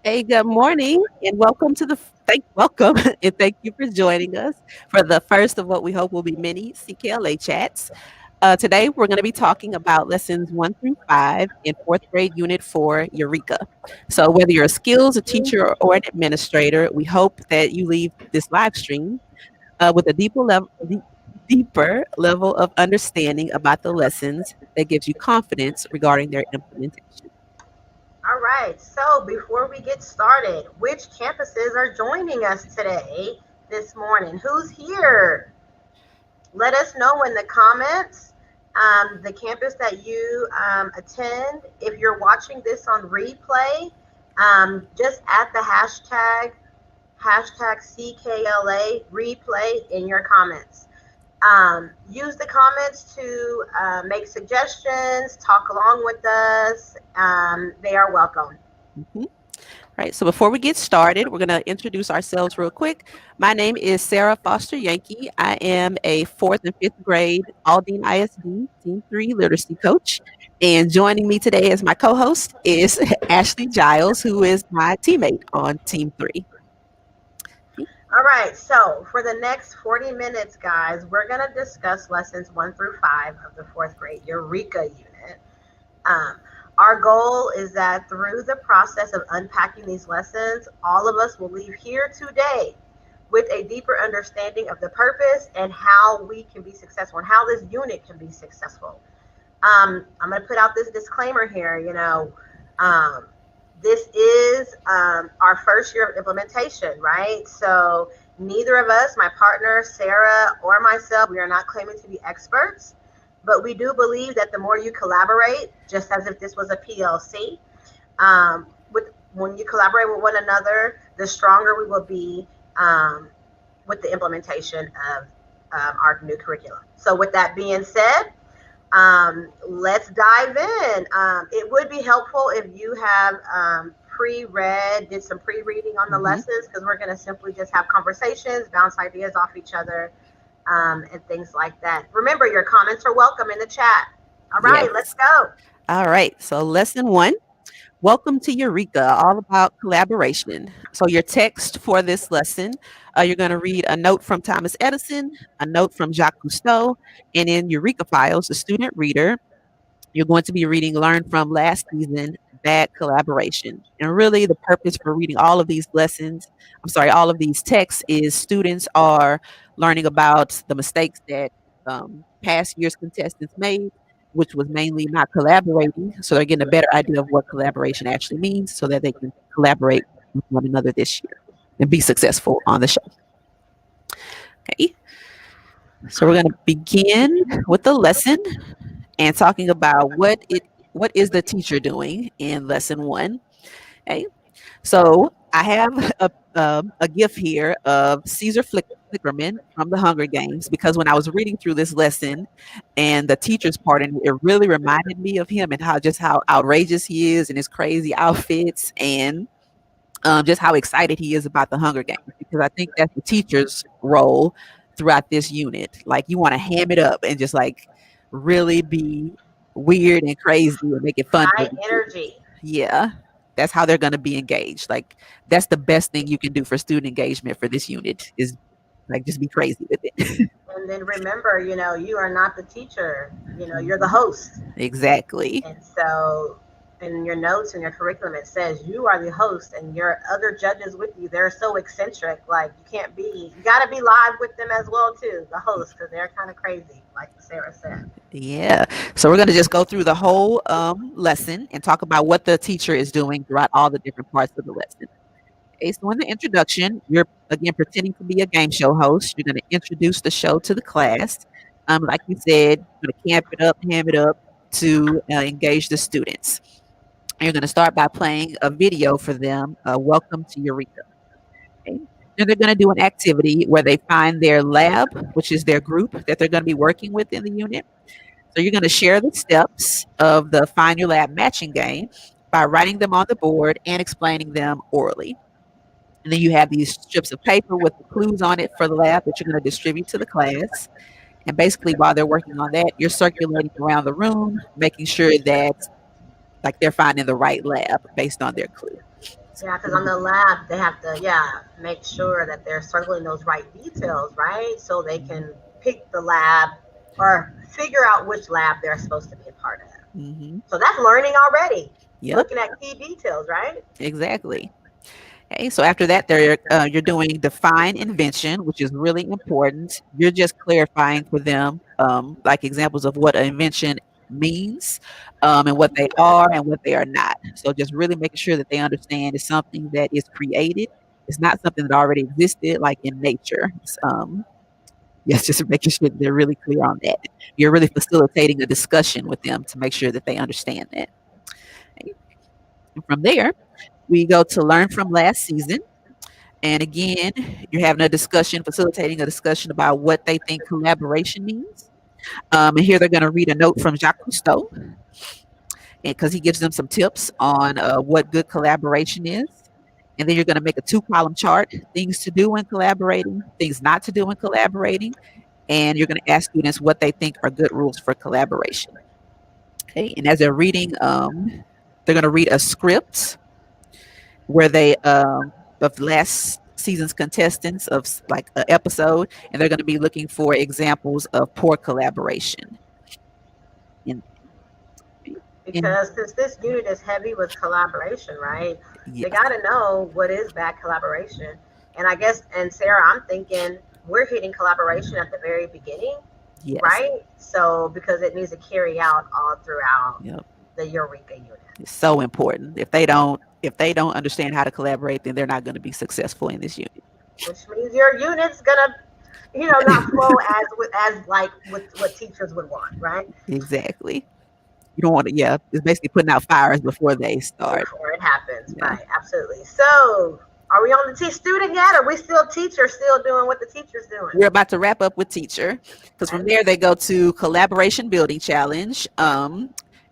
Hey, good morning, and welcome to the welcome and thank you for joining us for the first of what we hope will be many CKLA chats. Today, we're going to be talking about lessons 1 through 5 in fourth grade Unit 4, Eureka. So, whether you're a skills, a teacher, or an administrator, we hope that you leave this live stream with a deeper level of understanding about the lessons that gives you confidence regarding their implementation. All right, so before we get started, which campuses are joining us today, this morning? Who's here? Let us know in the comments the campus that you attend. If you're watching this on replay, just add the hashtag CKLA replay in your comments. Use the comments to make suggestions, talk along with us. They are welcome. Mhm. Right. So before we get started, we're going to introduce ourselves real quick. My name is Sarah Foster Yankee. I am a fourth and fifth grade Aldine ISD Team 3 literacy coach. And joining me today as my co-host is Ashley Giles, who is my teammate on Team 3. All right, so for the next 40 minutes, guys, we're going to discuss lessons 1 through 5 of the fourth grade Eureka unit. Our goal is that through the process of unpacking these lessons, all of us will leave here today with a deeper understanding of the purpose and how we can be successful and how this unit can be successful. I'm going to put out this disclaimer here, this is our first year of implementation, right? So neither of us, my partner, Sarah, or myself, we are not claiming to be experts, but we do believe that the more you collaborate, just as if this was a PLC, when you collaborate with one another, the stronger we will be with the implementation of our new curriculum. So with that being said, let's dive in. It would be helpful if you have did some pre-reading on the lessons, because we're going to simply just have conversations, bounce ideas off each other, and things like that. Remember, your comments are welcome in the chat. All right, Yes. let's go. All right. So lesson 1. Welcome to Eureka, all about collaboration. So your text for this lesson, you're going to read a note from Thomas Edison, a note from Jacques Cousteau, and in Eureka Files, the student reader, you're going to be reading Learn from Last Season, Bad Collaboration. And really the purpose for reading all of these texts is students are learning about the mistakes that past year's contestants made, which was mainly not collaborating. So they're getting a better idea of what collaboration actually means so that they can collaborate with one another this year and be successful on the show. Okay. So we're going to begin with the lesson and talking about what is the teacher doing in lesson 1. Okay. So I have a GIF here of Caesar Flickerman from the Hunger Games, because when I was reading through this lesson and the teacher's part, and it really reminded me of him and how outrageous he is and his crazy outfits, and just how excited he is about the Hunger Games, because I think that's the teacher's role throughout this unit. Like, you want to ham it up and just like really be weird and crazy and make it fun. High energy. Yeah, that's how they're going to be engaged. Like, that's the best thing you can do for student engagement for this unit, is like just be crazy with it. And then remember, you are not the teacher, you're the host. Exactly. And so in your notes and your curriculum, it says you are the host and your other judges with you, they're so eccentric. Like, you got to be live with them as well too, the host, because they're kind of crazy, like Sarah said. Yeah. So we're going to just go through the whole lesson and talk about what the teacher is doing throughout all the different parts of the lesson. Okay, so in the introduction, you're again pretending to be a game show host. You're going to introduce the show to the class. Like you said, you're going to ham it up to engage the students. And you're going to start by playing a video for them. Welcome to Eureka. Okay. Then they're going to do an activity where they find their lab, which is their group that they're going to be working with in the unit. So you're going to share the steps of the Find Your Lab matching game by writing them on the board and explaining them orally. And then you have these strips of paper with the clues on it for the lab that you're going to distribute to the class. And basically, while they're working on that, you're circulating around the room, making sure that like they're finding the right lab based on their clue. Yeah, because on the lab, they have to, yeah, make sure that they're circling those right details, right? So they can pick the lab or figure out which lab they're supposed to be a part of. Mm-hmm. So that's learning already, Yep, looking at key details, right? exactly. Okay, so after that, you're doing define invention, which is really important. You're just clarifying for them, like examples of what an invention means, and what they are and what they are not. So just really making sure that they understand it's something that is created. It's not something that already existed, like in nature. Yes, just making sure that they're really clear on that. You're really facilitating a discussion with them to make sure that they understand that. Okay. And from there, we go to learn from last season. And again, you're having a discussion, facilitating a discussion about what they think collaboration means. And here they're going to read a note from Jacques Cousteau, because he gives them some tips on what good collaboration is. And then you're going to make a 2-column chart: things to do when collaborating, things not to do when collaborating. And you're going to ask students what they think are good rules for collaboration. Okay. And as they're reading, they're going to read a script where they of last season's contestants of like an episode, and they're going to be looking for examples of poor collaboration. In, in Because since this unit is heavy with collaboration, right? They Yes, got to know what is bad collaboration. And I guess, and Sarah, I'm thinking we're hitting collaboration at the very beginning, yes, right? So because it needs to carry out all throughout yep. the Eureka unit, It's so important. If they don't understand how to collaborate, then they're not going to be successful in this unit. which means your unit's gonna, not flow as like with what teachers would want, right? Exactly. You don't want to. Yeah, it's basically putting out fires before they start. Before it happens, Yeah. right? Absolutely. So, are we on the student yet? Are we still teachers, still doing what the teacher's doing? We're about to wrap up with teacher, because from Okay. there they go to collaboration building challenge.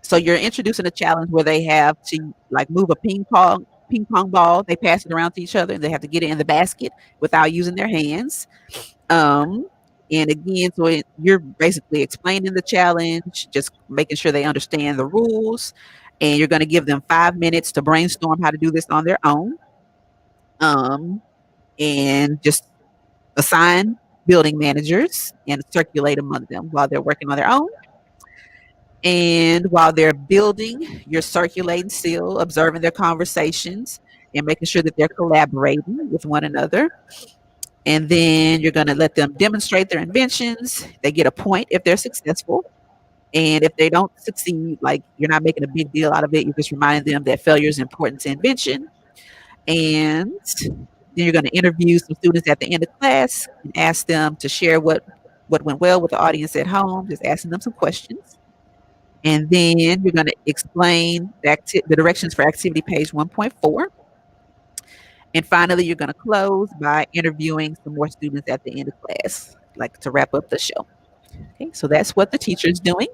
So you're introducing a challenge where they have to like move a ping pong ball. They pass it around to each other, and they have to get it in the basket without using their hands. Um, and again, so you're basically explaining the challenge, just making sure they understand the rules, and you're going to give them 5 minutes to brainstorm how to do this on their own. And just assign building managers and circulate among them while they're working on their own. And while they're building, you're circulating still, observing their conversations and making sure that they're collaborating with one another. And then you're going to let them demonstrate their inventions. They get a point if they're successful. And if they don't succeed, like you're not making a big deal out of it, you're just reminding them that failure is important to invention. And then you're going to interview some students at the end of class and ask them to share what went well with the audience at home, just asking them some questions. And then you're going to explain the directions for activity page 1.4. And finally, you're going to close by interviewing some more students at the end of class, like to wrap up the show. Okay, so that's what the teacher is doing.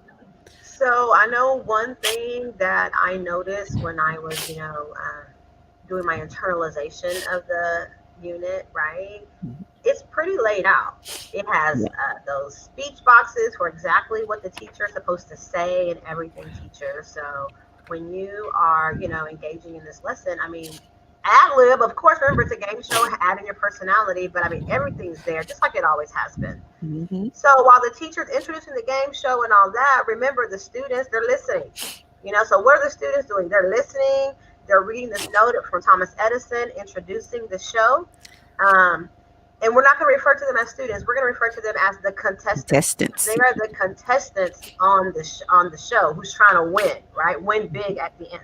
So I know one thing that I noticed when I was, doing my internalization of the unit, right? Mhm. It's pretty laid out. It has Yeah. those speech boxes for exactly what the teacher is supposed to say and everything, teacher. So when you are, engaging in this lesson, I mean, ad lib, of course, remember it's a game show, add in your personality, but I mean, everything's there, just like it always has been. Mm-hmm. So while the teacher's introducing the game show and all that, remember the students, they're listening. So what are the students doing? They're listening. They're reading this note from Thomas Edison introducing the show. And we're not going to refer to them as students. We're going to refer to them as the contestants. Contestants. They are the contestants on the show who's trying to win, right? Win big at the end.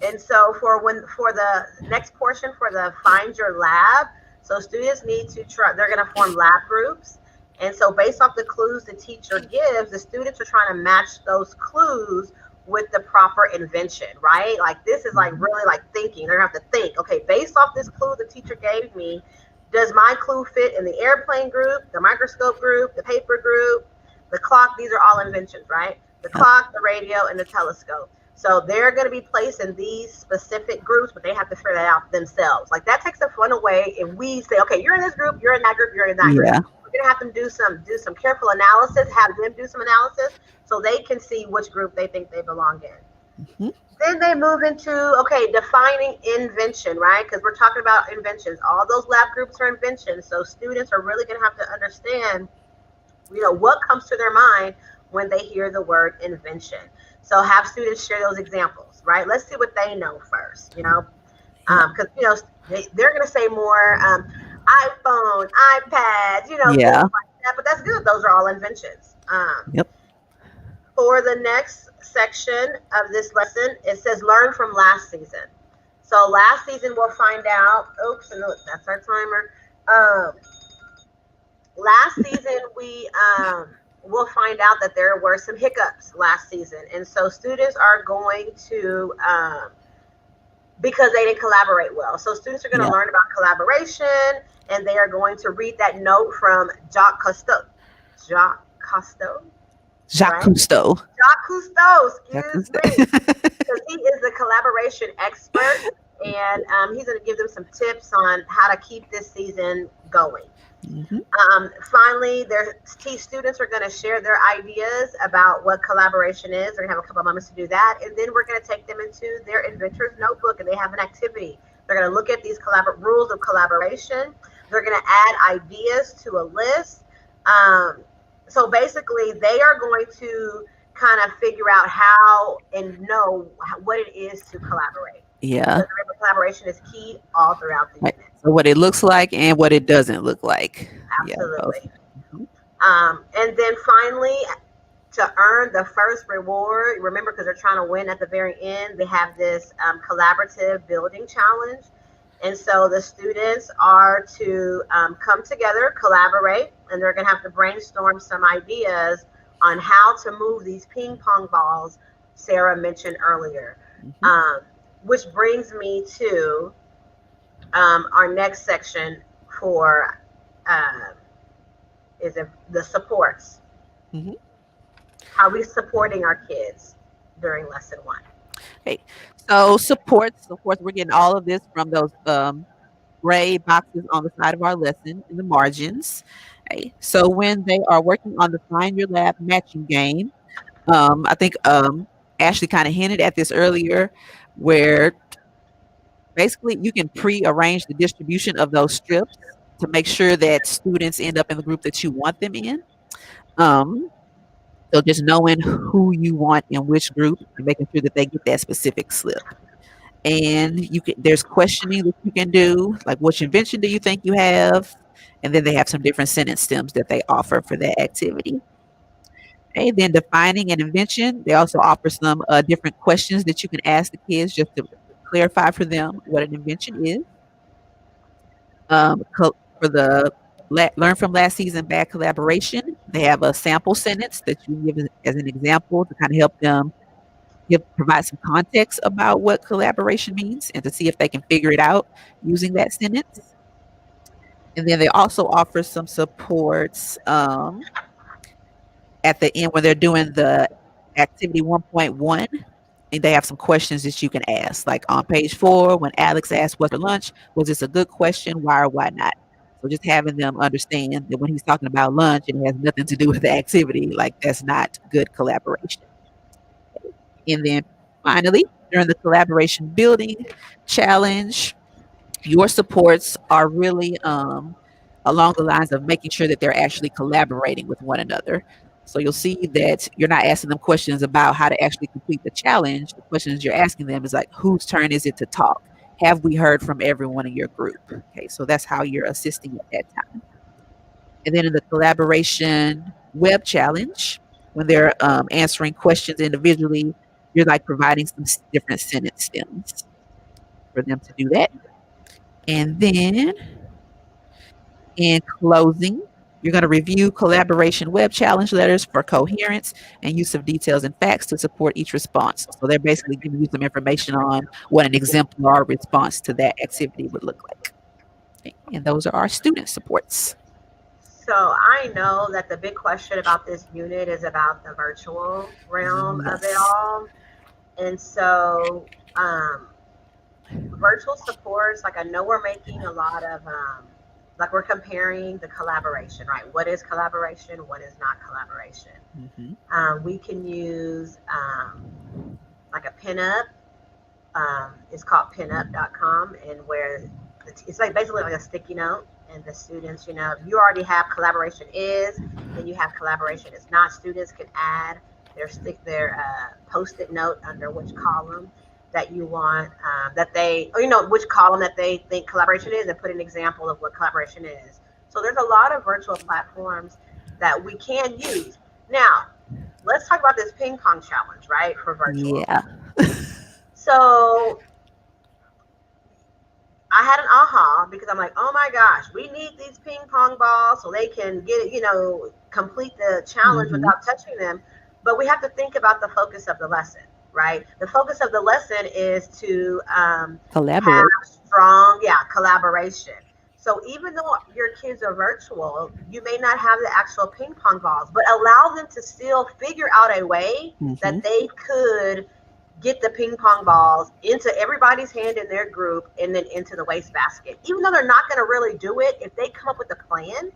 And so for the next portion for the find your lab, so students need to try. They're going to form lab groups. And so based off the clues the teacher gives, the students are trying to match those clues with the proper invention, right? Like this is like really like thinking. They're gonna have to think, okay, based off this clue the teacher gave me, does my clue fit in the airplane group, the microscope group, the paper group, the clock? These are all inventions, right? The clock, the radio, and the telescope. So they're going to be placed in these specific groups, but they have to figure that out themselves. Like that takes the fun away if we say, okay, you're in this group, you're in that group, you're in that group. Yeah. We're going to have them do some careful analysis, have them do some analysis so they can see which group they think they belong in. Mm-hmm. Then they move into, okay, defining invention, right? Because we're talking about inventions. All those lab groups are inventions. So students are really going to have to understand, what comes to their mind when they hear the word invention. So have students share those examples, right? Let's see what they know first, Yep. because, they're going to say more iPhone, iPads, things Yeah. like that. But that's good. Those are all inventions. Yep. For the next section of this lesson, it says learn from last season. So last season we'll find out. Oops, and look, that's our timer. Last season we will find out that there were some hiccups last season, and so students are going to because they didn't collaborate well. So students are going to Yeah. learn about collaboration, and they are going to read that note from Jacques Cousteau. Jacques Cousteau, Jacques right? Cousteau. Jacques Cousteau, Jacques excuse me, Cousteau. because he is the collaboration expert, and he's going to give them some tips on how to keep this season going. Hmm. Finally, their students are going to share their ideas about what collaboration is. They're going to have a couple of moments to do that, and then we're going to take them into their Inventors Notebook, and they have an activity. They're going to look at these rules of collaboration. They're going to add ideas to a list. So basically, they are going to kind of figure out how and know what it is to collaborate. Yeah. Because remember, collaboration is key all throughout the Right. unit. So what it looks like and what it doesn't look like. Yeah, both. Absolutely. Mhm. And then finally, to earn the first reward, remember, because they're trying to win at the very end, they have this collaborative building challenge. And so the students are to come together, collaborate, and they're going to have to brainstorm some ideas on how to move these ping pong balls Sarah mentioned earlier. Mhm. Um, which brings me to our next section for uh, is the supports. Mhm. How are we supporting our kids during lesson one? Okay. So supports, of course, we're getting all of this from those gray boxes on the side of our lesson in the margins. Okay. So when they are working on the Find Your Lab matching game, I think Ashley kind of hinted at this earlier, where basically you can pre-arrange the distribution of those strips to make sure that students end up in the group that you want them in. Um, so just knowing who you want in which group and making sure that they get that specific slip. And there's questioning that you can do, like which invention do you think you have? And then they have some different sentence stems that they offer for that activity. Okay, then defining an invention, they also offer some different questions that you can ask the kids just to clarify for them what an invention is. For the learn from last season bad collaboration, they have a sample sentence that you give as an example to kind of help them provide some context about what collaboration means and to see if they can figure it out using that sentence. And then they also offer some supports at the end when they're doing the activity 1.1. And they have some questions that you can ask. Like on page 4, when Alex asked what's for lunch, was this a good question? Why or why not? So just having them understand that when he's talking about lunch and it has nothing to do with the activity, like that's not good collaboration. And then finally, during the collaboration building challenge, your supports are really along the lines of making sure that they're actually collaborating with one another. So you'll see that you're not asking them questions about how to actually complete the challenge. The questions you're asking them is like, whose turn is it to talk? Have we heard from everyone in your group? Okay, so that's how you're assisting at that time. And then in the collaboration web challenge, when they're answering questions individually, you're like providing some different sentence stems for them to do that. And then in closing, you're going to review collaboration web challenge letters for coherence and use of details and facts to support each response. So they're basically giving you some information on what an exemplar response to that activity would look like. Okay, and those are our student supports. So I know that the big question about this unit is about the virtual realm of it Yes. all. And so virtual supports, like I know we're making a lot of like we're comparing the collaboration, right? What is collaboration? What is not collaboration? Mm-hmm. We can use like a pinup It's called pinup.com, and where it's like basically like a sticky note. And the students, you already have collaboration is, then you have collaboration is not. Students can add their post-it note under which column that you want that they, or which column that they think collaboration is, and put an example of what collaboration is. So there's a lot of virtual platforms that we can use. Now, let's talk about this ping pong challenge, right, for virtual. Yeah. So I had an aha because I'm like, oh my gosh, we need these ping pong balls so they can get it, complete the challenge Hmm. without touching them. But we have to think about the focus of the lesson, right? The focus of the lesson is to have Collaborate. strong, yeah, collaboration. So even though your kids are virtual, you may not have the actual ping pong balls, but allow them to still figure out a way Hmm. that they could get the ping pong balls into everybody's hand in their group and then into the wastebasket. Even though they're not going to really do it, if they come up with a plan,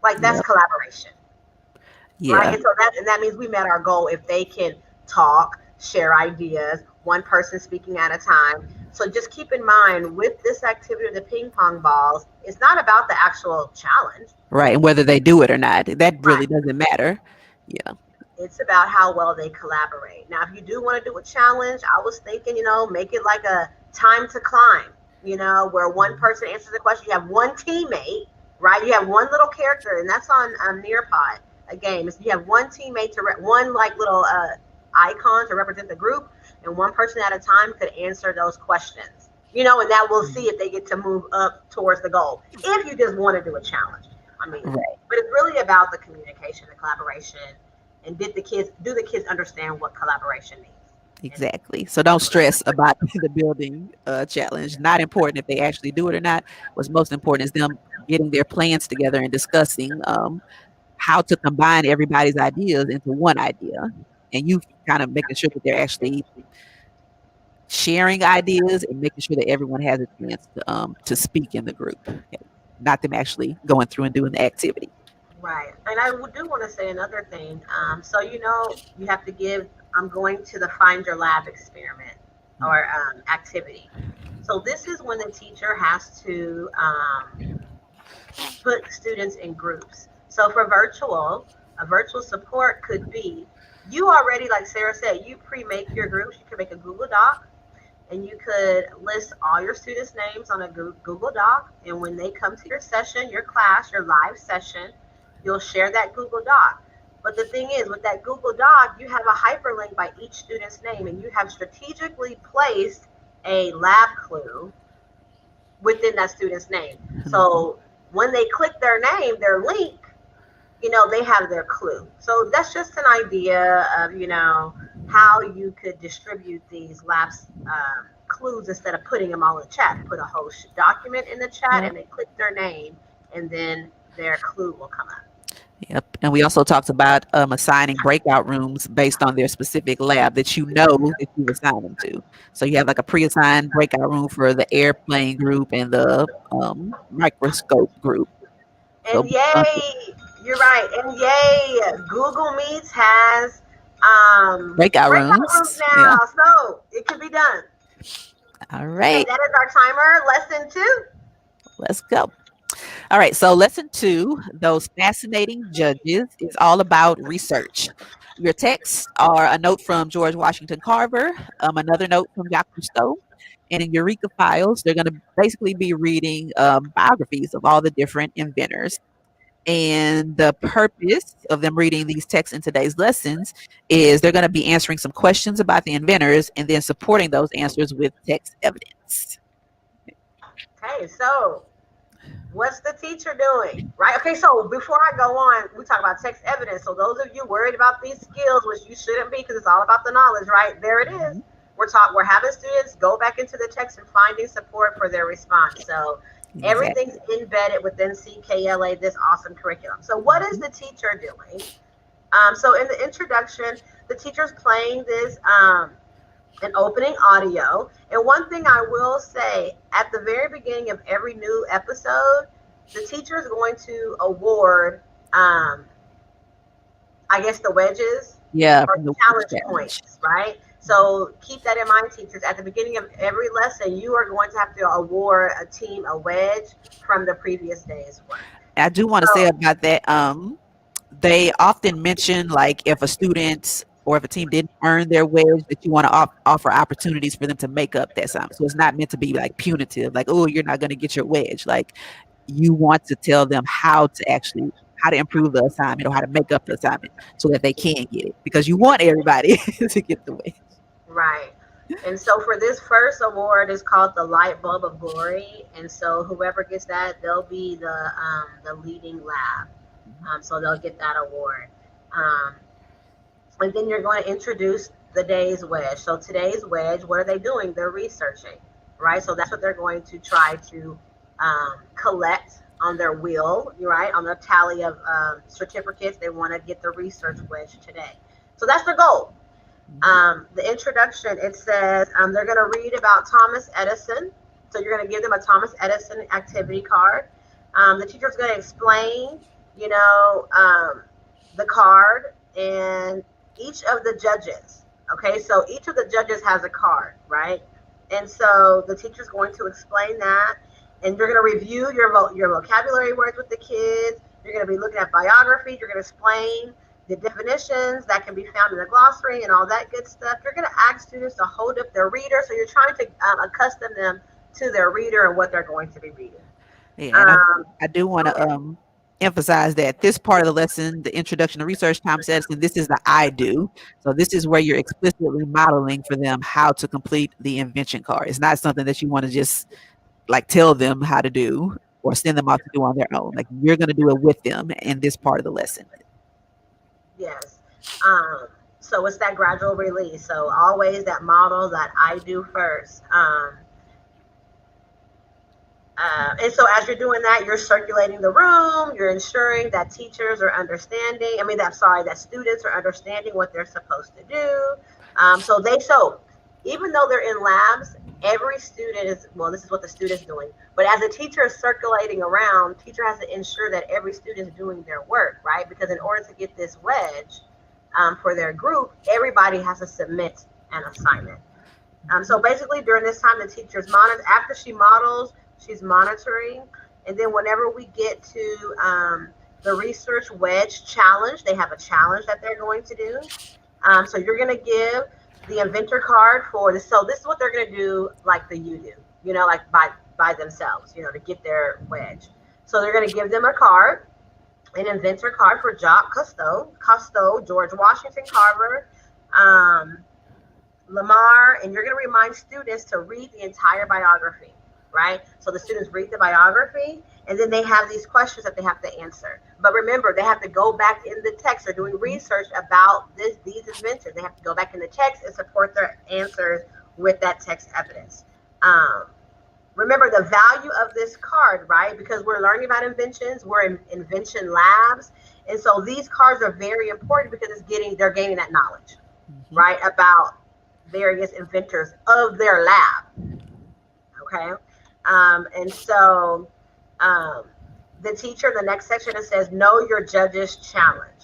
like that's Yep. collaboration, right? Yeah. And that means we met our goal if they can talk, share ideas, one person speaking at a time. So just keep in mind with this activity of the ping pong balls, it's not about the actual challenge. Right. And whether they do it or not, that really Right. doesn't matter. Yeah. It's about how well they collaborate. Now, if you do want to do a challenge, I was thinking, make it like a time to climb, where one Mhm. person answers the question. You have one teammate, right? You have one little character, and that's on Nearpod, a game. Is you have one teammate one like little icon to represent the group, and one person at a time could answer those questions. And that we'll see if they get to move up towards the goal. If you just want to do a challenge, I mean, Right. but it's really about the communication, the collaboration, and do the kids understand what collaboration means? And Exactly. So don't stress about the building challenge. Not important if they actually do it or not. What's most important is them getting their plans together and discussing how to combine everybody's ideas into one idea. And you kind of making sure that they're actually sharing ideas and making sure that everyone has a chance to speak in the group, not them actually going through and doing the activity. right, and I do want to say another thing. So you have to give. I'm going to the Find Your Lab experiment or activity. So this is when the teacher has to put students in groups. So for virtual, a virtual support could be you already, like Sarah said, you pre-make your groups. You can make a Google Doc, and you could list all your students' names on a Google Doc. And when they come to your session, your class, your live session, you'll share that Google Doc. But the thing is, with that Google Doc, you have a hyperlink by each student's name, and you have strategically placed a lab clue within that student's name. Mhm. So when they click their name, their link, they have their clue. So that's just an idea of, how you could distribute these labs clues instead of putting them all in the chat. Put a whole document in the chat Yep. and they click their name and then their clue will come up. Yep. And we also talked about assigning breakout rooms based on their specific lab that you know that you assign them to. So you have like a pre-assigned breakout room for the airplane group and the microscope group. So And yay, you're right. And yay, Google Meets has breakout breakout rooms rooms. Yeah. now. So it can be done. All Okay, right. that is our timer. Lesson two. Let's go. All right, so lesson two, those fascinating judges, is all about research. Your texts are a note from George Washington Carver, another note from Dr. Stowe, and in Eureka Files, they're going to basically be reading biographies of all the different inventors. And the purpose of them reading these texts in today's lessons is they're going to be answering some questions about the inventors and then supporting those answers with text evidence. Okay, so what's the teacher doing? Right? Okay, so before I go on, we talk about text evidence. So those of you worried about these skills, which you shouldn't be because it's all about the knowledge, right? There it is. Mhm. We're having students go back into the text and finding support for their response. So everything's Exactly. embedded within CKLA, this awesome curriculum. So what is Mhm. the teacher doing? So in the introduction, the teacher's playing this an opening audio. And one thing I will say at the very beginning of every new episode, the teacher is going to award, I guess, the wedges Yeah, or from the word challenge challenge. points, right? So keep that in mind, teachers. At the beginning of every lesson, you are going to have to award a team a wedge from the previous day's work. I do want to say So, about that. They often mention like if a student or if a team didn't earn their wedge, that you want to offer opportunities for them to make up that time. So it's not meant to be like punitive, like, oh, you're not going to get your wedge. Like you want to tell them how to improve the assignment or how to make up the assignment so that they can get it because you want everybody to get the wedge. right. And so for this first award is called the Light Bulb of Glory. And so whoever gets that, they'll be the leading lab. So they'll get that award. Um, and then you're going to introduce the day's wedge. So today's wedge, what are they doing? They're researching, right? So that's what they're going to try to collect on their wheel, right? On the tally of certificates, they want to get the research wedge today. So that's the goal. The introduction, it says they're going to read about Thomas Edison. So you're going to give them a Thomas Edison activity card. The teacher's going to explain, you know, the card and each of the judges. Okay, so each of the judges has a card, right? And so the teacher's going to explain that, and you're going to review your vocabulary words with the kids. You're going to be looking at biography. You're going to explain the definitions that can be found in the glossary and all that good stuff. You're going to ask students to hold up their reader, so you're trying to accustom them to their reader and what they're going to be reading. Yeah, and Um, I do want Go to ahead. emphasize that this part of the lesson, the introduction to research time sets, and this is the I do. So this is where you're explicitly modeling for them how to complete the invention card. It's not something that you want to just like tell them how to do or send them out to do on their own. Like you're going to do it with them in this part of the lesson. Yes. Um, so it's that gradual release. So always that model that I do first. And so as you're doing that, you're circulating the room, you're ensuring that teachers are understanding, that students are understanding what they're supposed to do. So even though they're in labs, every student is, well, this is what the student's doing. But as a teacher is circulating around, teacher has to ensure that every student is doing their work, right? Because in order to get this wedge for their group, everybody has to submit an assignment. So basically, during this time, the teacher's monitor. After she models, she's monitoring, and then whenever we get to the research wedge challenge, they have a challenge that they're going to do. So you're going to give the inventor card for this. So this is what they're going to do, like the you do, like by themselves, to get their wedge. So they're going to give them a card, an inventor card for Jacques Cousteau, George Washington Carver. Lamar, and you're going to remind students to read the entire biography, right? So the students read the biography, and then they have these questions that they have to answer. But remember, they have to go back in the text. They're doing research about these inventors. They have to go back in the text and support their answers with that text evidence. Remember the value of this card, right? Because we're learning about inventions, we're in invention labs, and so these cards are very important because they're gaining that knowledge, Mm-hmm. right, about various inventors of their lab. Okay. And so the teacher, the next section, it says, know your judges challenge.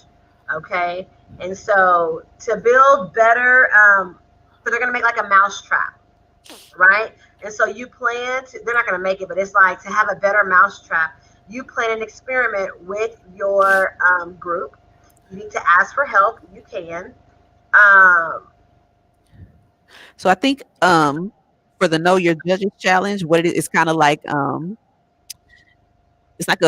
Okay. And so to build better, so they're going to make like a mouse trap, right? And so they're not going to make it, but it's like to have a better mouse trap. You plan an experiment with your group. You need to ask for help. You can. Um, So I think for the Know Your Judges challenge, what it is, it's kind of like it's like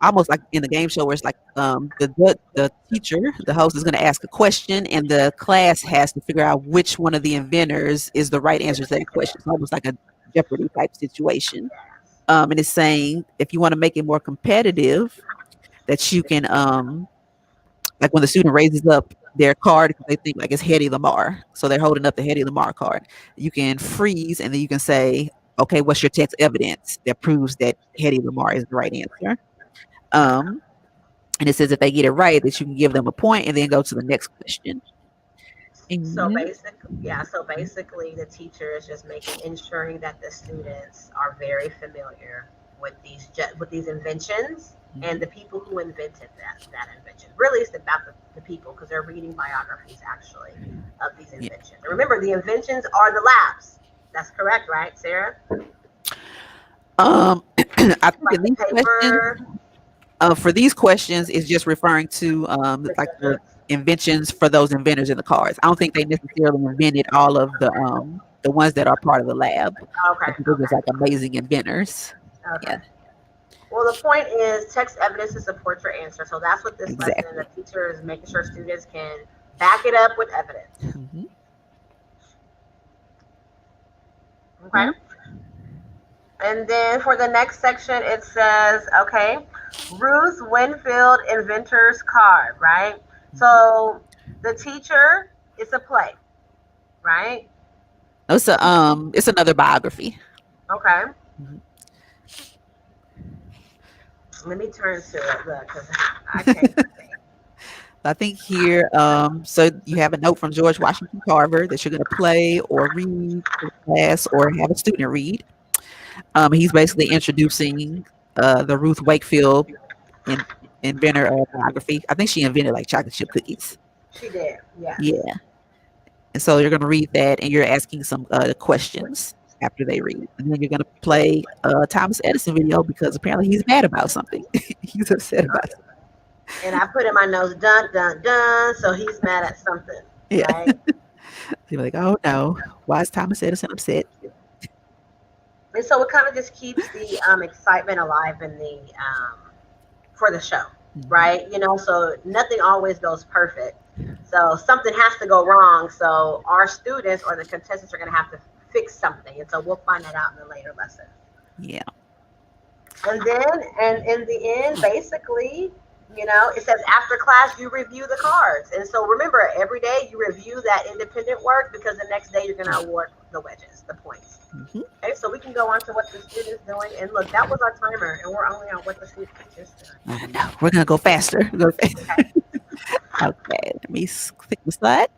almost like in the game show where it's like the teacher, the host is going to ask a question and the class has to figure out which one of the inventors is the right answer to that question. It's almost like a Jeopardy type situation. And it's saying if you want to make it more competitive, that you can like when the student raises up their card because they think like it's Hedy Lamar, so they're holding up the Hedy Lamar card. You can freeze and then you can say, okay, what's your text evidence that proves that Hedy Lamar is the right answer? Um, and it says if they get it right, that you can give them a point and then go to the next question. So And basically, yeah. So basically, the teacher is just ensuring that the students are very familiar with these inventions, and Mhm. the people who invented that invention. Really, it's about the people because they're reading biographies actually of these Yeah. inventions. And remember, the inventions are the labs. That's correct, right, Sarah? I think Like in the these questions, paper, for these questions, is just referring to the like the judges. inventions for those inventors in the cars. I don't think they necessarily invented all of the ones that are part of the lab. I Okay, think they're just okay, like amazing inventors. okay. Yeah, Well, the point is text evidence to support your answer. So that's what this lesson, the exactly. teacher is making sure students can back it up with evidence. Mhm. Okay. And then for the next section, it says, okay, Ruth Winfield Inventor's Card, right? Mhm. So the teacher, it's a play, right? It's another biography. Okay. Mhm. Let me turn to it, look, because I can't see. I think here, so you have a note from George Washington Carver that you're going to play or read to the class or have a student read. He's basically introducing the Ruth Wakefield in, inventor biography. I think she invented like chocolate chip cookies. She did, yes. Yeah. And so you're going to read that and you're asking some questions after they read. And then you're going to play a Thomas Edison video because apparently he's mad about something. He's upset about something. And I put in my notes, dun, dun, dun, so he's mad at something, Yeah. right? You're like, oh no, why is Thomas Edison upset? And so it kind of just keeps the excitement alive in the for the show, Mhm. right? So nothing always goes perfect. So something has to go wrong. So our students or the contestants are going to have to fix something, and so we'll find that out in the later lesson. Yeah. And in the end, basically, it says after class you review the cards. And so remember, every day you review that independent work because the next day you're going to award the wedges, the points. Mhm. Okay, so we can go on to what the student's doing. And look, that was our timer, and we're only on what the teacher's doing. I know. We're gonna go faster. Okay. Okay, let me click the slide.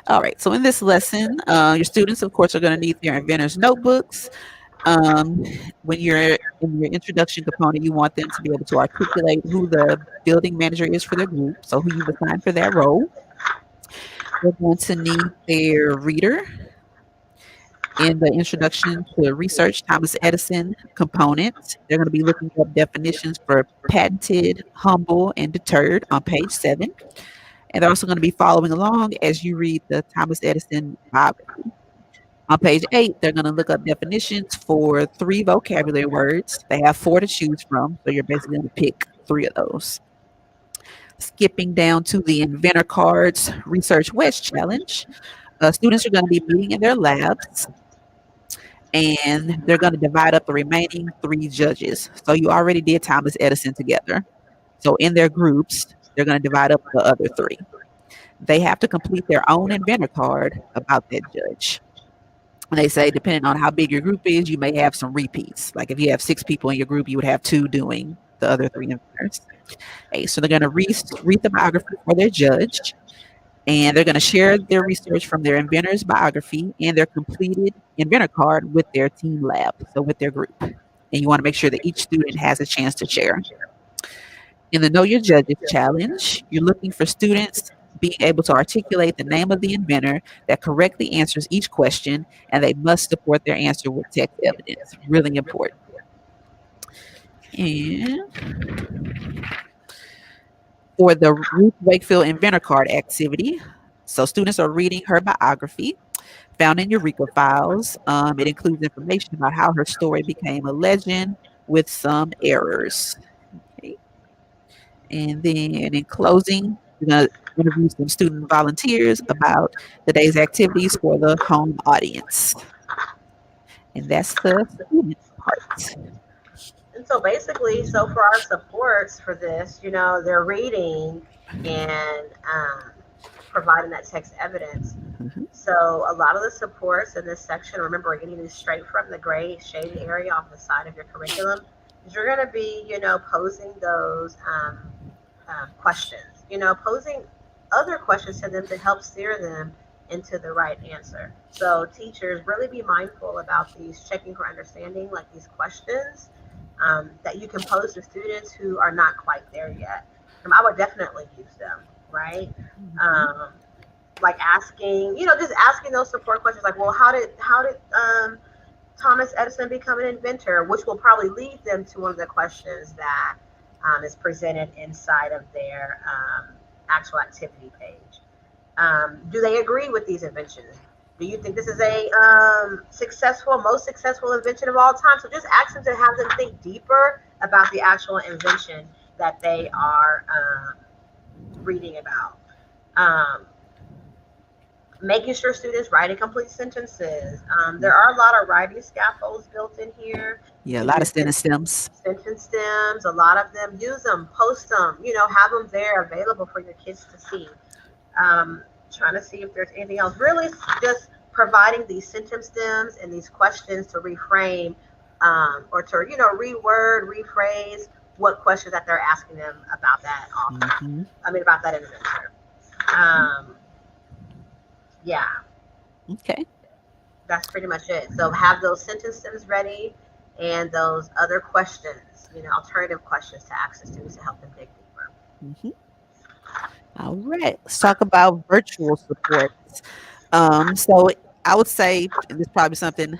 All right. So in this lesson, your students, of course, are going to need their inventors notebooks. Um, when you're in your introduction component, you want them to be able to articulate who the building manager is for their group, so who you've assigned for that role. They're going to need their reader in the introduction to research Thomas Edison component. They're going to be looking up definitions for patented, humble, and deterred on page 7. And they're also going to be following along as you read the Thomas Edison biography. On page 8, they're going to look up definitions for 3 vocabulary words. They have 4 to choose from, so you're basically going to pick 3 of those. Skipping down to the Inventor Cards Research Wedge Challenge, students are going to be meeting in their labs, and they're going to divide up the remaining 3 judges. So you already did Thomas Edison together. So in their groups, they're going to divide up the other 3. They have to complete their own inventor card about that judge. And they say, depending on how big your group is, you may have some repeats. Like if you have 6 people in your group, you would have 2 doing the other 3 inventors. Okay, so they're going to read the biography for their judge, and they're going to share their research from their inventor's biography and their completed inventor card with their team lab, so with their group. And you want to make sure that each student has a chance to share. In the Know Your Judges challenge, you're looking for students being able to articulate the name of the inventor that correctly answers each question, and they must support their answer with text evidence. Really important. And for the Ruth Wakefield Inventor Card activity, so students are reading her biography found in Eureka files. It includes information about how her story became a legend with some errors. Okay. And then in closing, we're going to interview some student volunteers about the day's activities for the home audience. And that's the student part. And so basically, so for our supports for this, they're reading and providing that text evidence. Mhm. So a lot of the supports in this section, remember, we're getting these straight from the gray shaded area off the side of your curriculum. Is you're going to be, posing those questions, posing other questions to them to help steer them into the right answer. So teachers, really be mindful about these checking for understanding, like these questions, that you can pose to students who are not quite there yet. I would definitely use them, right? Mhm. Um, like asking, just asking those support questions, like, well, how did Thomas Edison become an inventor? Which will probably lead them to one of the questions that is presented inside of their actual activity page. Do they agree with these inventions? Do you think this is a most successful invention of all time? So just ask them to have them think deeper about the actual invention that they are reading about. Um, Making sure students write and complete sentences. There are a lot of writing scaffolds built in here. You Yeah, a can lot use of sentence stems. sentence stems. A lot of them use them, post them. Have them there available for your kids to see. Trying to see if there's anything else. Really, just providing these sentence stems and these questions to reframe or to reword, rephrase what questions that they're asking them about that author. Hmm. I mean, about that inventor. Um, yeah, Okay. that's pretty much it. So have those sentence stems ready and those other questions, alternative questions to ask the students to help them dig deeper. Hmm. All right. Let's talk about virtual supports. So I would say, and this is probably something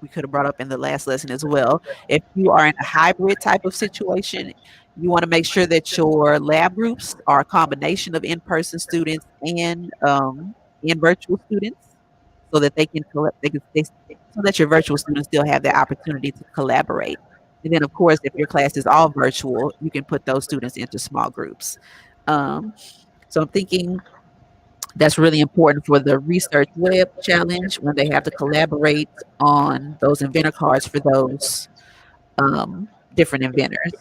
we could have brought up in the last lesson as well. If you are in a hybrid type of situation, you want to make sure that your lab groups are a combination of in-person students and in virtual students, so that they can collect, so that your virtual students still have the opportunity to collaborate. And then, of course, if your class is all virtual, you can put those students into small groups. Um, so I'm thinking that's really important for the research web challenge when they have to collaborate on those inventor cards for those different inventors,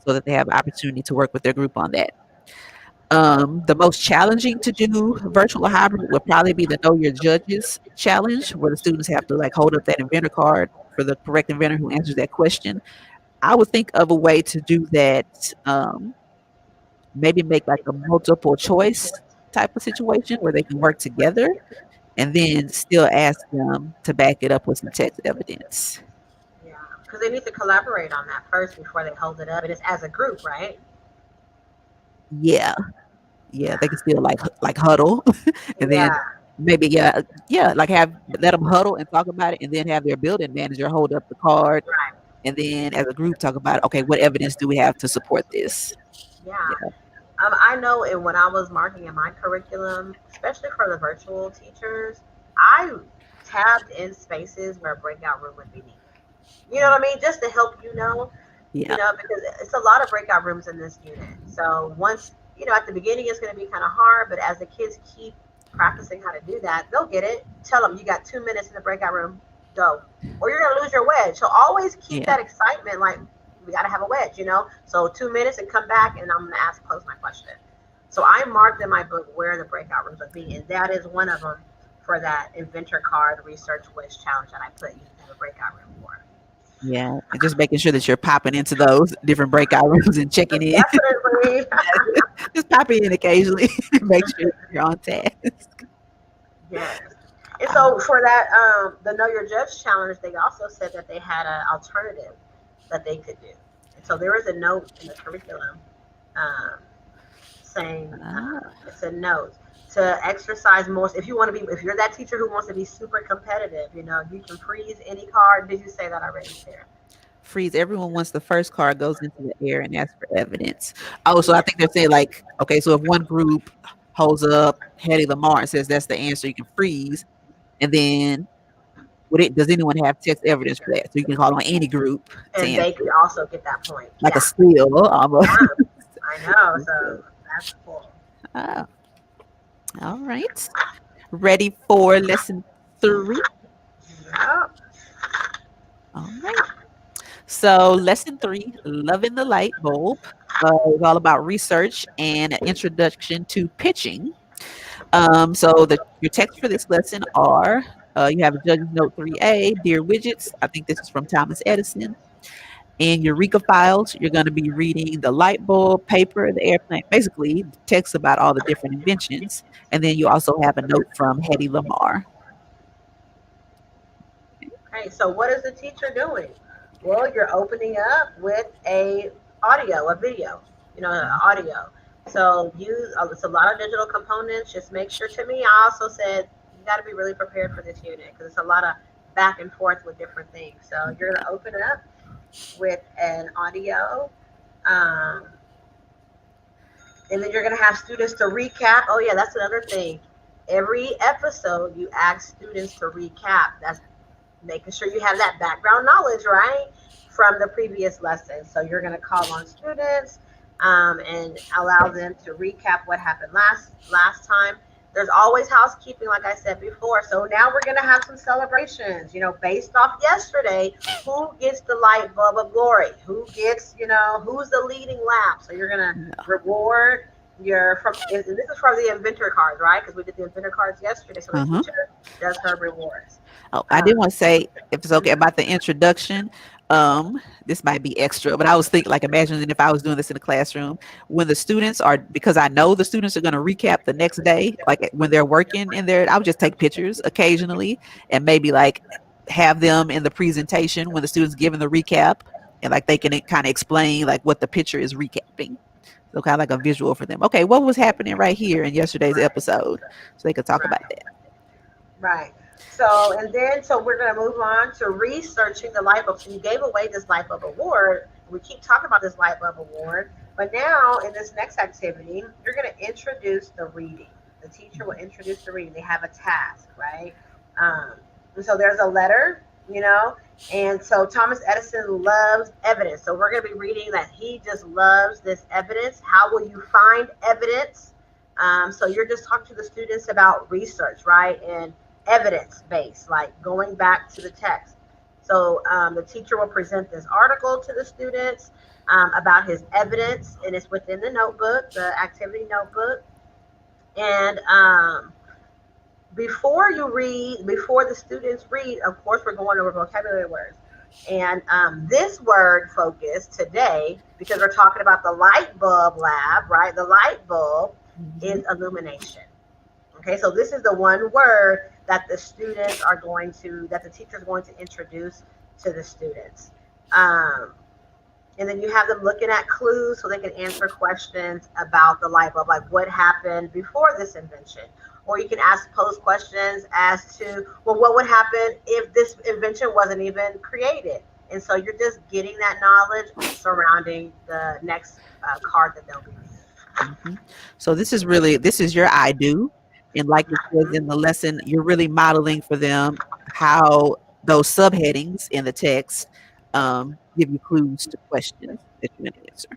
so that they have opportunity to work with their group on that. The most challenging to do virtual hybrid would probably be the Know Your Judges challenge, where the students have to like hold up that inventor card for the correct inventor who answers that question. I would think of a way to do that. Maybe make like a multiple choice type of situation where they can work together and then still ask them to back it up with some text evidence. Yeah, because they need to collaborate on that first before they hold it up, and it's as a group, right? Yeah, yeah, Yeah, they can still like huddle, and then yeah, maybe yeah, like have let them huddle and talk about it, and then have their building manager hold up the card, right. and then as a group talk about, okay, what evidence do we have to support this? Yeah. Yeah, I know, and when I was marking in my curriculum, especially for the virtual teachers, I tabbed in spaces where a breakout room would be needed. You know what I mean? Just to help yeah, because it's a lot of breakout rooms in this unit. So once, at the beginning, it's going to be kind of hard, but as the kids keep practicing how to do that, they'll get it. Tell them you got 2 minutes in the breakout room, go, or you're going to lose your wedge. So always keep yeah. that excitement, like we got to have a wedge. So 2 minutes and come back, and I'm going to pose my question. So I marked in my book where the breakout rooms would be, and that is one of them for that Inventor card research wish challenge that I put you to have a breakout room for. Yeah, and just making sure that you're popping into those different breakout rooms and checking in. Definitely. Just pop in occasionally. Make sure you're on task. Yes. And Uh, so for that, the Know Your Judge challenge, they also said that they had an alternative that they could do. And so there is a note in the curriculum um, saying ah, it's a note to exercise more. If you want to be, if you're that teacher who wants to be super competitive, you can freeze any card. Did you say that already, Sarah? freeze everyone once the first card goes into the air and asks for evidence. Oh, so I Yeah. think they're saying like, okay, so if one group holds up Hattie Lamar and says that's the answer, you can freeze, and then does anyone have text evidence for that? So you can call on any group to And answer they could it, also get that point. like a Yeah. steal almost. Yeah. I know. So that's cool. Ah, all right. Ready for lesson 3? Yep. All right. So, lesson 3, Loving the Light Bulb, is all about research and an introduction to pitching. So, your text for this lesson are you have a Judge's Note 3A, Dear Widgets. I think this is from Thomas Edison. In Eureka files, you're going to be reading the light bulb, paper, the airplane, basically text about all the different inventions. And then you also have a note from Hedy Lamarr. Okay. So what is the teacher doing? Well, you're opening up with a video, audio. So it's a lot of digital components. Just make sure. To me, I also said you got to be really prepared for this unit because it's a lot of back and forth with different things. So you're gonna open up with an audio, um, and then you're gonna have students to recap. Oh yeah, that's another thing. Every episode, you ask students to recap. That's making sure you have that background knowledge, right, from the previous lesson. So you're going to call on students and allow them to recap what happened last time. There's always housekeeping, like I said before. So now we're going to have some celebrations, based off yesterday. Who gets the light bulb of glory? Who gets, who's the leading lap? So you're going to Yeah. reward and this is from the inventor cards, right? Because we did the inventor cards yesterday. So the Uh-huh. teacher does her rewards. Oh, I did Um, want to say, if it's okay, about the introduction. Um, this might be extra, but I was thinking, like, imagining if I was doing this in a classroom, when the students are, because I know the students are going to recap the next day, like when they're working in there, I would just take pictures occasionally and maybe like have them in the presentation when the students giving the recap, and like they can kind of explain like what the picture is recapping. So kind of like a visual for them. Okay, what was happening right here in yesterday's episode, so they could talk about right. that. Right. So we're going to move on to researching the light bulb. So you gave away this light bulb award. We keep talking about this light bulb award, but now in this next activity, you're going to introduce the reading. The teacher will introduce the reading. They have a task, right? Um, and so there's a letter, you know, and so Thomas Edison loves evidence. So we're going to be reading that he just loves this evidence. How will you find evidence? So you're just talking to the students about research, right? And evidence based, like going back to the text. So the teacher will present this article to the students about his evidence, and it's within the notebook, the activity notebook. And before the students read, of course, we're going over vocabulary words. And this word focus today, because we're talking about the light bulb lab, right? The light bulb Mhm. is illumination. Okay, so this is the one word that that the teacher is going to introduce to the students. Um, and then you have them looking at clues so they can answer questions about the light bulb, like what happened before this invention. Or you can pose questions as to, well, what would happen if this invention wasn't even created? And so you're just getting that knowledge surrounding the next card that they'll be reading. Mhm. So this is your I do, and like it says in the lesson, you're really modeling for them how those subheadings in the text give you clues to questions that you're going to answer.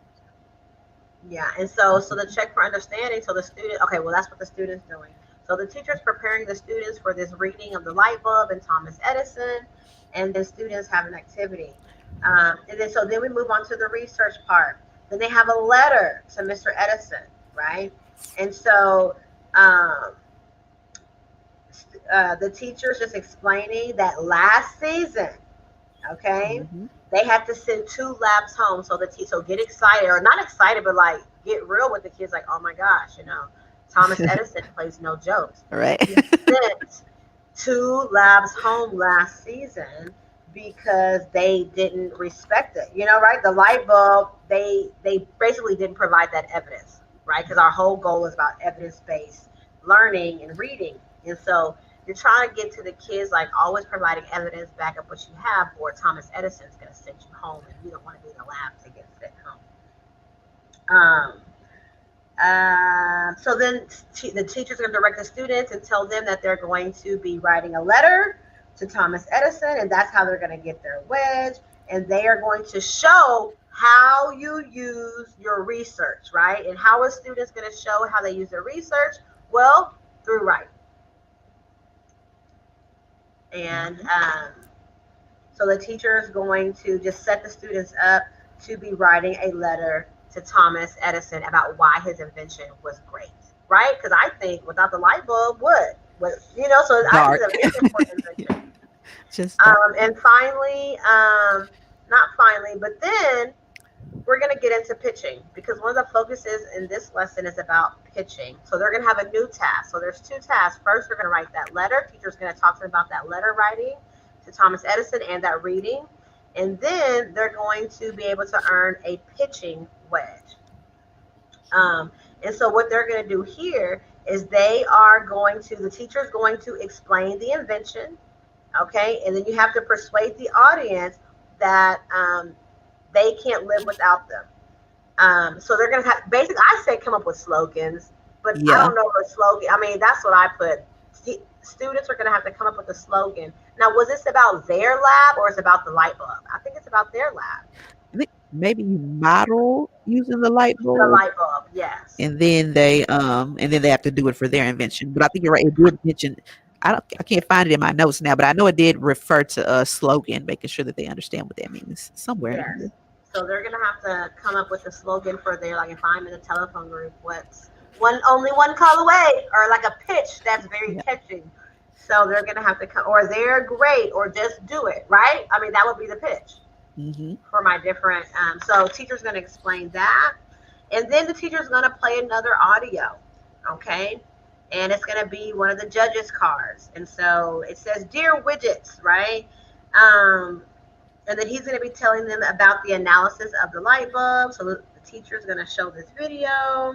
Yeah, and so the check for understanding. So the student, okay, well that's what the student's doing. So the teacher's preparing the students for this reading of the light bulb and Thomas Edison, and then students have an activity. And then we move on to the research part. Then they have a letter to Mr. Edison, right? And so um, the teacher's just explaining that last season, okay, Hmm. they had to send two labs home. So get excited, or not excited, but like get real with the kids. Like, oh my gosh, Thomas Edison plays no jokes. All right. He sent two labs home last season because they didn't respect it. Right? The light bulb, they basically didn't provide that evidence, right? Because our whole goal is about evidence based learning and reading, and so you're trying to get to the kids, like always providing evidence, back up what you have, or Thomas Edison's going to send you home, and you don't want to be in the lab to get sent home. So then the teacher's going to direct the students and tell them that they're going to be writing a letter to Thomas Edison, and that's how they're going to get their wedge. And they are going to show how you use your research, right? And how a student's going to show how they use their research? Well, through writing. And Mhm. so the teacher is going to just set the students up to be writing a letter to Thomas Edison about why his invention was great, right? Because I think without the light bulb, so I think Dark. it's a very important invention. Just dark. And finally, not finally, but then we're going to get into pitching, because one of the focuses in this lesson is about pitching. So they're going to have a new task. So there's two tasks. First, they're going to write that letter. Teacher's going to talk to them about that letter writing to Thomas Edison and that reading. And then they're going to be able to earn a pitching wedge. Um, and so what they're going to do here is the teacher is going to explain the invention, okay? And then you have to persuade the audience that they can't live without them. So they're going to have, basically, I say come up with slogans, but I Yeah. don't know what slogan, I mean, that's what I put. Students are going to have to come up with a slogan. Now, was this about their lab or is it about the light bulb? I think it's about their lab. I think maybe you model using the light The bulb, light bulb, yes. and then they have to do it for their invention. But I think you're right. It did mention. I can't find it in my notes now, but I know it did refer to a slogan, making sure that they understand what that means somewhere in here. Yes. So they're gonna have to come up with a slogan for their, like if I'm in a telephone group, what's only one call away, or like a pitch that's very Yeah. catchy. So they're gonna have to come, or they're great, or just do it, right? I mean, that would be the pitch Hmm. for my different. So teacher's gonna explain that, and then the teacher's gonna play another audio, okay? And it's gonna be one of the judges' cards, and so it says, "Dear widgets," right? Um, and then he's going to be telling them about the analysis of the light bulb. So the teacher is going to show this video.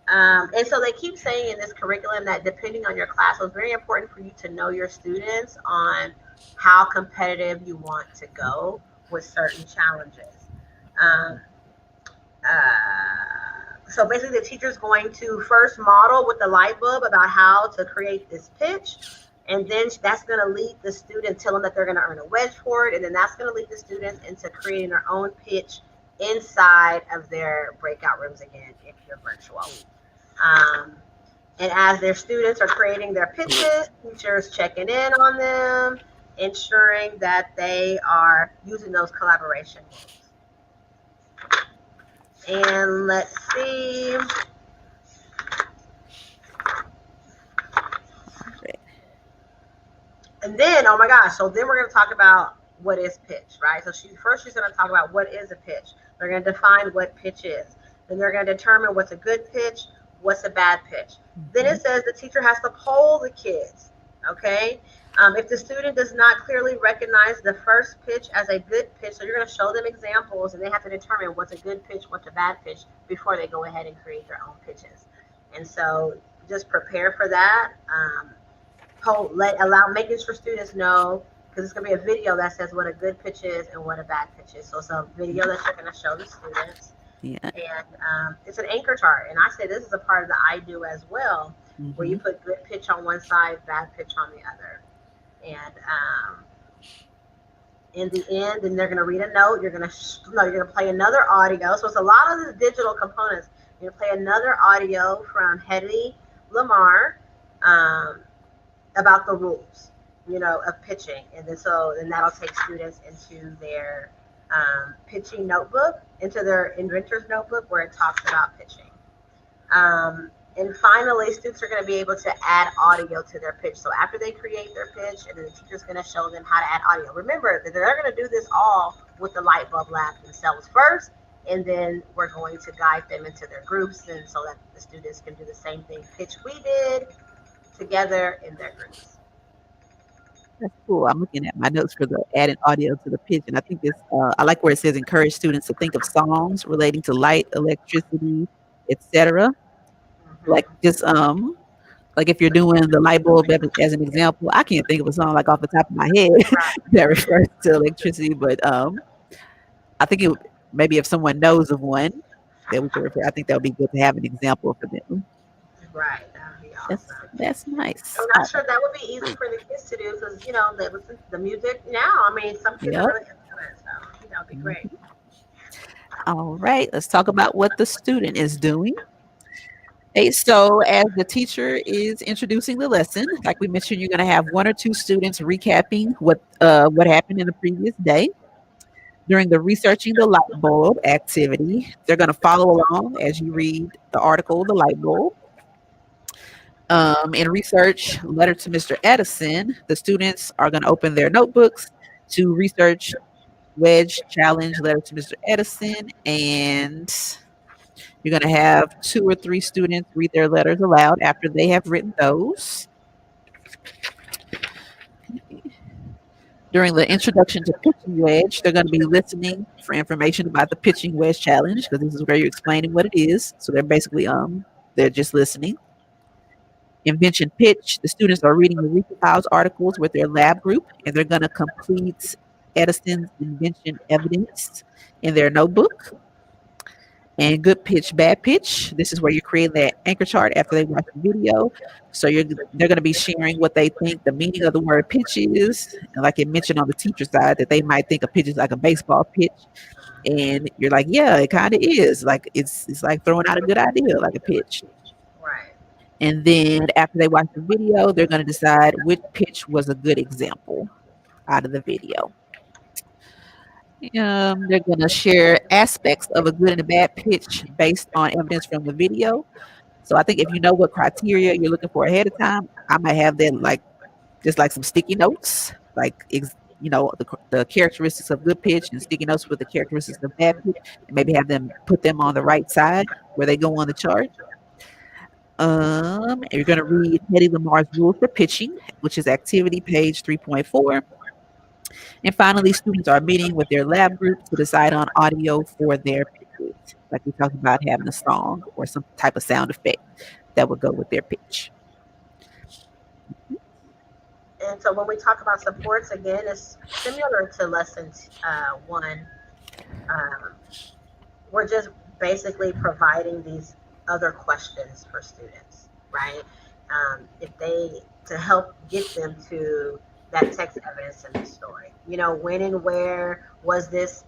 And so they keep saying in this curriculum that depending on your class, so it's very important for you to know your students on how competitive you want to go with certain challenges. Um, so basically, the teacher is going to first model with the light bulb about how to create this pitch. And then that's going to lead the student, tell them that they're going to earn a wedge for it. And then that's going to lead the students into creating their own pitch inside of their breakout rooms again, if you're virtual. Um, and as their students are creating their pitches, teachers checking in on them, ensuring that they are using those collaboration rules. And let's see. And then, oh my gosh, so then we're going to talk about what is pitch, right? So she's going to talk about what is a pitch. They're going to define what pitch is. Then they're going to determine what's a good pitch, what's a bad pitch. Then it says the teacher has to poll the kids, okay? If the student does not clearly recognize the first pitch as a good pitch, so you're going to show them examples, and they have to determine what's a good pitch, what's a bad pitch, before they go ahead and create their own pitches. And so just prepare for that. Making sure students know, because it's going to be a video that says what a good pitch is and what a bad pitch is. So it's a video that you're going to show the students. Yeah. And it's an anchor chart. And I say this is a part of the I do as well, where you put good pitch on one side, bad pitch on the other. And in the end, then they're going to read a note. You're going to play another audio. So it's a lot of the digital components. You're going to play another audio from Hedy Lamarr. About the rules, of pitching, and then that'll take students into their pitching notebook, into their Inventors Notebook, where it talks about pitching. And finally, students are going to be able to add audio to their pitch. So after they create their pitch, and then the teacher's going to show them how to add audio. Remember that they're going to do this all with the light bulb lab themselves first, and then we're going to guide them into their groups, and so that the students can do the same thing pitch we did together in their groups. That's cool. I'm looking at my notes for the adding audio to the pitch, and I think this. I like where it says encourage students to think of songs relating to light, electricity, etc. Like Mm-hmm. just like if you're doing the light bulb as an example, I can't think of a song like off the top of my head Right. that refers to electricity, but I think maybe if someone knows of one that we could refer, I think that would be good to have an example for them. Right. That would be That's awesome. that's nice. I'm not sure that would be easy for the kids to do because they listen to the music now. I mean, some kids are Yep. really into it, so I think that would be great. Mhm. All right, let's talk about what the student is doing. Okay, so as the teacher is introducing the lesson, like we mentioned, you're going to have one or two students recapping what happened in the previous day. During the researching the light bulb activity, they're going to follow along as you read the article, The Light Bulb. In research, Letter to Mr. Edison, the students are going to open their notebooks to research Wedge Challenge, Letter to Mr. Edison, and you're going to have two or three students read their letters aloud after they have written those. During the introduction to pitching wedge, they're going to be listening for information about the pitching wedge challenge because this is where you're explaining what it is. So they're basically they're just listening. Invention pitch, the students are reading Eureka Files articles with their lab group, and they're going to complete Edison's invention evidence in their notebook. And good pitch, bad pitch. This is where you create that anchor chart after they watch the video. So they're going to be sharing what they think the meaning of the word pitch is. And like it mentioned on the teacher side, that they might think a pitch is like a baseball pitch. And you're like, yeah, it kind of is. Like it's like throwing out a good idea, like a pitch. Right. And then after they watch the video, they're going to decide which pitch was a good example out of the video. They're going to share aspects of a good and a bad pitch based on evidence from the video. So I think if you know what criteria you're looking for ahead of time, I might have them like just like some sticky notes, like the characteristics of good pitch and sticky notes with the characteristics of bad pitch, and maybe have them put them on the right side where they go on the chart. And you're going to read Hedy Lamar's rules for pitching, which is activity page 3.4. And finally, students are meeting with their lab group to decide on audio for their pitches. Like we talked about having a song or some type of sound effect that would go with their pitch. And so when we talk about supports, again, it's similar to lesson 1. We're just basically providing these other questions for students, right? To help get them to that text evidence in the story. When and where was this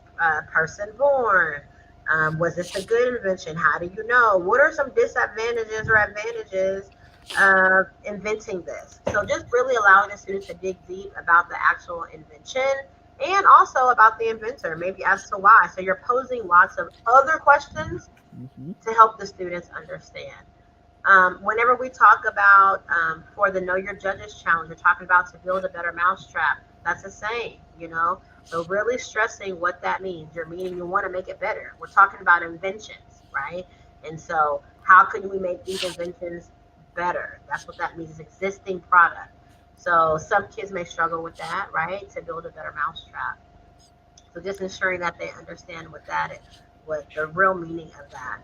person born? Was this a good invention? How do you know? What are some disadvantages or advantages of inventing this? So just really allowing the students to dig deep about the actual invention and also about the inventor, maybe as to why. So you're posing lots of other questions to help the students understand. Whenever we talk about for the Know Your Judges challenge, we're talking about to build a better mousetrap. That's the same, So really stressing what that means. You're meaning you want to make it better. We're talking about inventions, right? And so how can we make these inventions better? That's what that means, is existing product. So some kids may struggle with that, right? To build a better mousetrap. So just ensuring that they understand what that is, what the real meaning of that.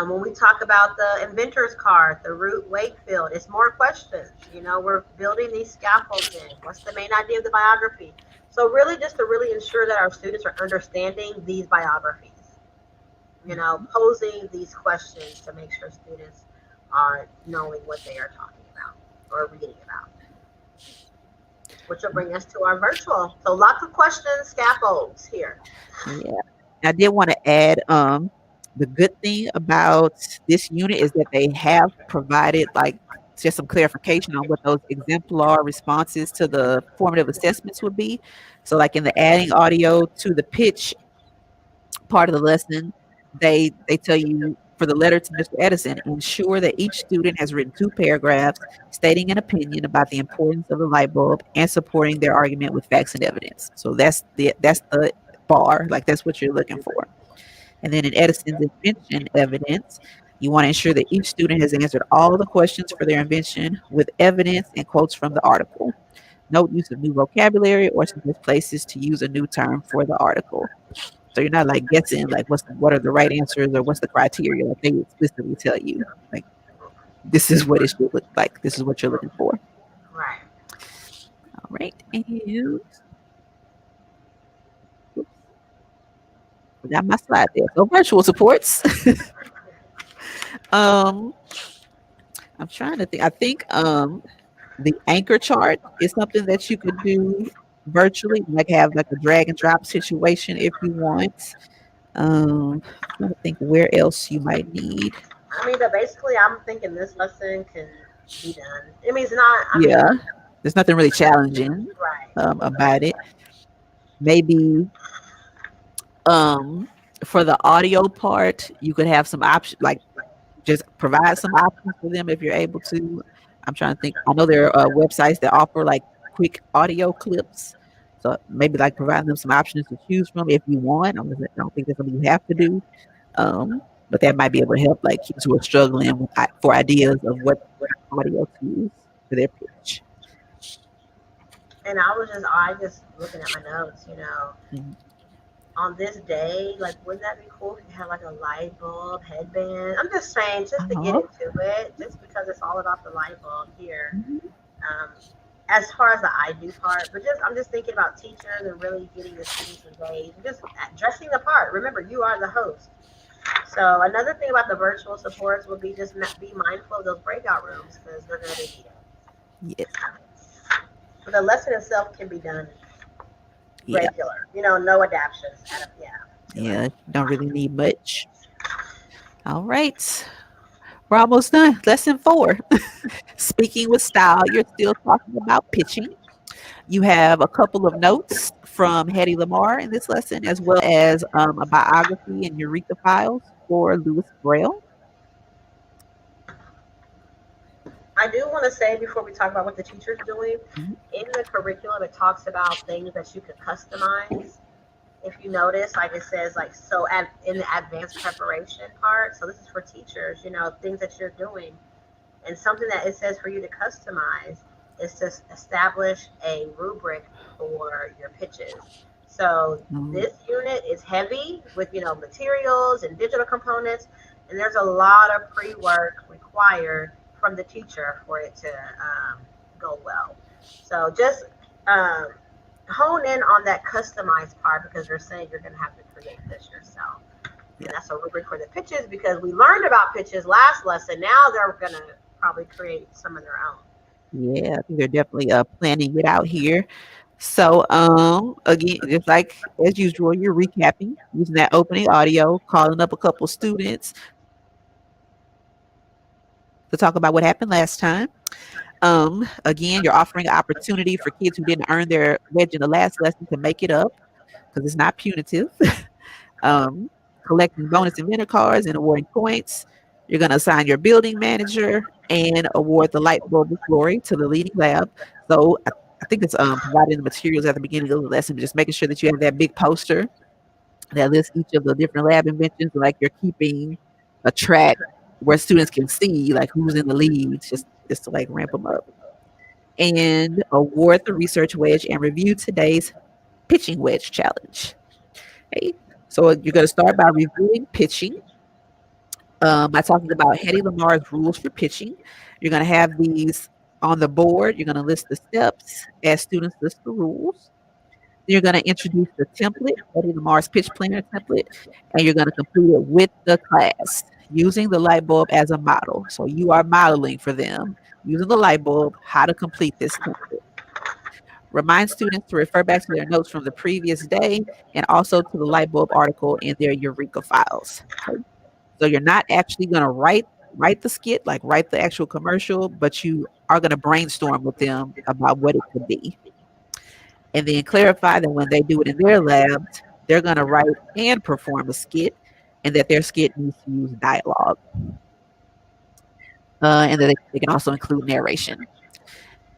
When we talk about the inventor's card, the root Wakefield, it's more questions. We're building these scaffolds in. What's the main idea of the biography? So really just to really ensure that our students are understanding these biographies, posing these questions to make sure students are knowing what they are talking about or reading about. Which will bring us to our virtual. So lots of questions, scaffolds here. Yeah. I did want to add the good thing about this unit is that they have provided like just some clarification on what those exemplar responses to the formative assessments would be. So like in the adding audio to the pitch part of the lesson, they tell you for the letter to Mr. Edison, ensure that each student has written 2 paragraphs stating an opinion about the importance of the light bulb and supporting their argument with facts and evidence. So that's the bar, like that's what you're looking for. And then in Edison's invention evidence, you want to ensure that each student has answered all the questions for their invention with evidence and quotes from the article. Note use of new vocabulary or suggest places to use a new term for the article. So you're not like guessing like what are the right answers or what's the criteria. Like they explicitly tell you like this is what it should look like. This is what you're looking for. Right. All right. And got my slide there. So virtual supports. I'm trying to think. I think the anchor chart is something that you could do virtually, like have like a drag and drop situation if you want. I'm trying to think where else you might need. But basically, I'm thinking this lesson can be done. It's not. There's nothing really challenging about it. Maybe for the audio part, you could have some options, like just provide some options for them if you're able to. I'm trying to think. I know there are websites that offer like quick audio clips. So maybe like provide them some options to choose from if you want. I don't think that's something you have to do. But that might be able to help like kids who are struggling for ideas of what audio to use for their pitch. And I just looking at my notes, Mhm. on this day, like, wouldn't that be cool if you had like a light bulb headband? I'm just saying, just to get Uh-huh. into it, just because it's all about the light bulb here. Mhm. Um, as far as the I do part, but just I'm just thinking about teachers and really getting the students engaged and just dressing the part. Remember, you are the host. So another thing about the virtual supports would be just be mindful of those breakout rooms because they're going to be needed. Yes. But the lesson itself can be done Yeah. regular, no adaptations to it. Yeah. Don't really need much. All right. We're almost done. Lesson 4. Speaking with style, you're still talking about pitching. You have a couple of notes from Hetty Lamar in this lesson, as well as a biography and Eureka files for Lewis Braille. I do want to say before we talk about what the teacher's doing, Mhm. in the curriculum it talks about things that you could customize. If you notice, like it says, like so at in the advanced preparation part. So this is for teachers, things that you're doing, and something that it says for you to customize is to establish a rubric for your pitches. So Mm, this unit is heavy with materials and digital components, and there's a lot of pre-work required from the teacher for it to go well. So just um, hone in on that customized part because they're saying you're going to have to create this yourself. yeah. And that's a rubric for the pitches because we learned about pitches last lesson. Now they're going to probably create some of their own. Yeah, I think they're definitely planning it out here. So, again, just like as usual, you're recapping using that opening audio, calling up a couple students to talk about what happened last time. Again, you're offering an opportunity for kids who didn't earn their wedge in the last lesson to make it up because it's not punitive. um, Collecting bonus inventor cards and awarding points. You're going to assign your building manager and award the light bulb of glory to the leading lab. So I think it's providing the materials at the beginning of the lesson, just making sure that you have that big poster that lists each of the different lab inventions, like you're keeping a track where students can see like who's in the leads, just to like ramp them up. And award the research wedge and review today's pitching wedge challenge. Okay, so you're going to start by reviewing pitching by talking about Hetty Lamar's rules for pitching. You're going to have these on the board. You're going to list the steps as students list the rules. Then you're going to introduce the template, Hetty Lamar's pitch planner template, and you're going to complete it with the class using the light bulb as a model. So you are modeling for them using the light bulb how to complete this template. Remind students to refer back to their notes from the previous day and also to the light bulb article in their Eureka files. Okay? So you're not actually going to write the skit, like write the actual commercial, but you are going to brainstorm with them about what it could be. And then clarify that when they do it in their labs, they're going to write and perform a skit and that their skit needs to use dialogue. And that they can also include narration.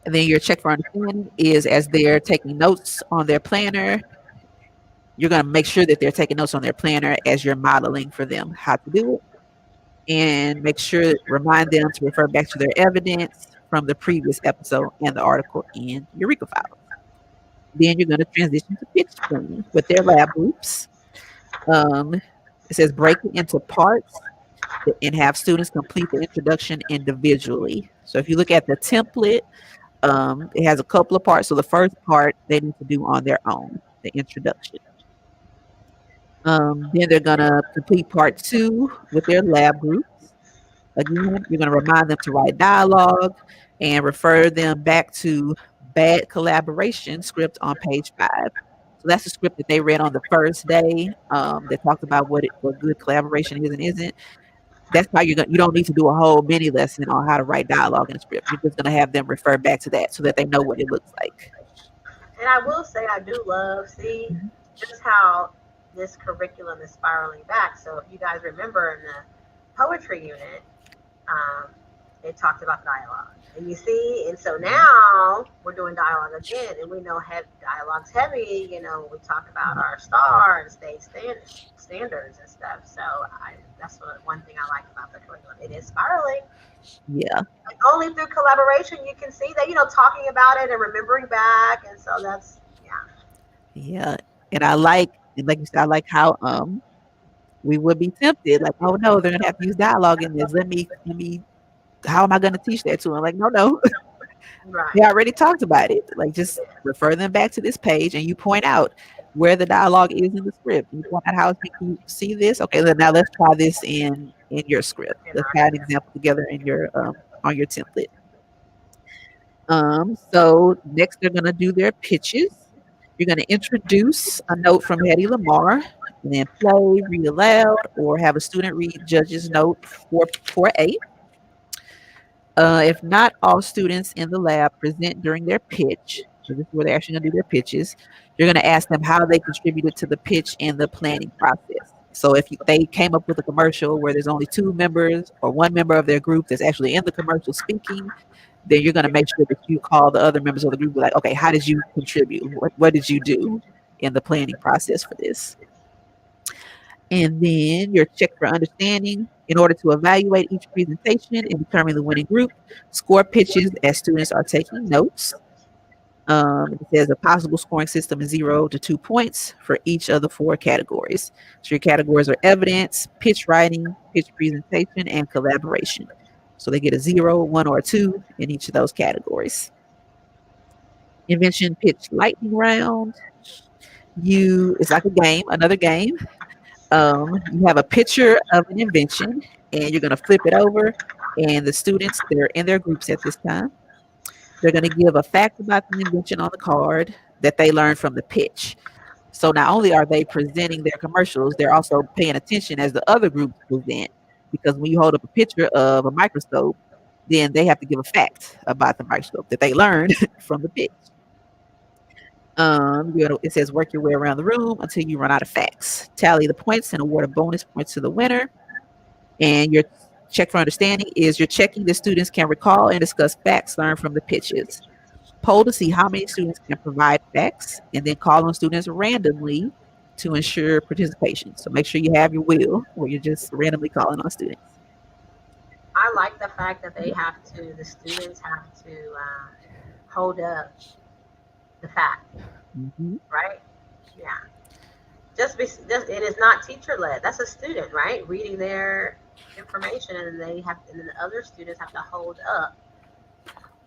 And then your check for understanding is as they're taking notes on their planner, you're going to make sure that they're taking notes on their planner as you're modeling for them how to do it. And make sure, remind them to refer back to their evidence from the previous episode and the article in Eureka Files. Then you're going to transition to pitch planning with their lab groups. Um, it says break it into parts and have students complete the introduction individually. So if you look at the template, it has a couple of parts. So the first part they need to do on their own, the introduction. Then they're going to complete part 2 with their lab groups. Again, you're going to remind them to write dialogue and refer them back to bad collaboration script on page 5. So that's the script that they read on the first day that talked about what good collaboration is and isn't. That's how you don't need to do a whole mini lesson on how to write dialogue in a script. You're just going to have them refer back to that so that they know what it looks like. And I will say I do love see Mhm. just how this curriculum is spiraling back. So if you guys remember in the poetry unit, um, it talked about dialogue. And you see, and so now we're doing dialogue again, and we know dialogue's heavy. We talk about our star and standards and stuff. So that's one thing I like about the curriculum. It is spiraling. Yeah, Like only through collaboration you can see that, talking about it and remembering back. And so that's, yeah. yeah. And like you said, I like how we would be tempted, like, oh no, they're gonna have to use dialogue in this. Let me. How am I going to teach that to them? Like, no, no, Right. they already talked about it. Like, just refer them back to this page, and you point out where the dialogue is in the script. You point out how you see this. Okay, then now let's try this in your script. In Let's our try an script. example together in your on your template. So next they're gonna do their pitches. You're gonna introduce a note from Hedy Lamarr, and then play, read aloud, or have a student read judge's note for A. If not all students in the lab present during their pitch, so this is where they're actually going to do their pitches, you're going to ask them how they contributed to the pitch and the planning process. So if they came up with a commercial where there's only two members or one member of their group that's actually in the commercial speaking, then you're going to make sure that you call the other members of the group, like, okay, how did you contribute? What did you do in the planning process for this? And then your check for understanding. In order to evaluate each presentation and determine the winning group, score pitches as students are taking notes. It says a possible scoring system is 0 to 2 points for each of the 4 categories. So your categories are evidence, pitch writing, pitch presentation, and collaboration. So they get a 0, 1, or a 2 in each of those categories. Invention pitch lightning round. It's like a game, another game. You have a picture of an invention, and you're going to flip it over, and the students, they're in their groups at this time. They're going to give a fact about the invention on the card that they learned from the pitch. So not only are they presenting their commercials, they're also paying attention as the other groups present, because when you hold up a picture of a microscope, then they have to give a fact about the microscope that they learned from the pitch. It says work your way around the room until you run out of facts. Tally the points and award a bonus points to the winner. And your check for understanding is you're checking the students can recall and discuss facts learned from the pitches. Poll to see how many students can provide facts, and then call on students randomly to ensure participation. So make sure you have your wheel where you're just randomly calling on students. I like the fact that the students have to hold up the fact, Mm-hmm. right? Yeah. It is not teacher led. That's a student, right? Reading their information, and then the other students have to hold up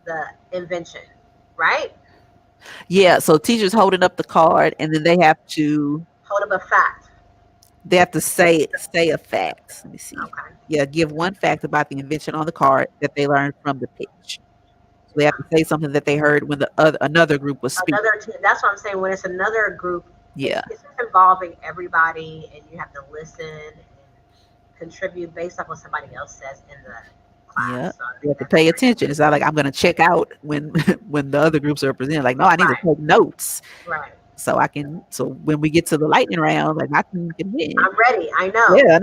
the invention, right? Yeah, so teachers holding up the card, and then Hold up a fact. they have to say a fact. Let me see. Okay. Yeah, give one fact about the invention on the card that they learned from the pitch. So they have to say something that they heard when another group was speaking. Another team. That's what I'm saying. When it's another group, Yeah, it's involving everybody, and you have to listen and contribute based off what somebody else says in the yeah. class. So You have to pay attention. It's not like I'm going to check out when when the other groups are presenting. Like, no, I need to right, take notes right. so I can. So when we get to the lightning round, like, I can win. I'm ready. I know. Yeah,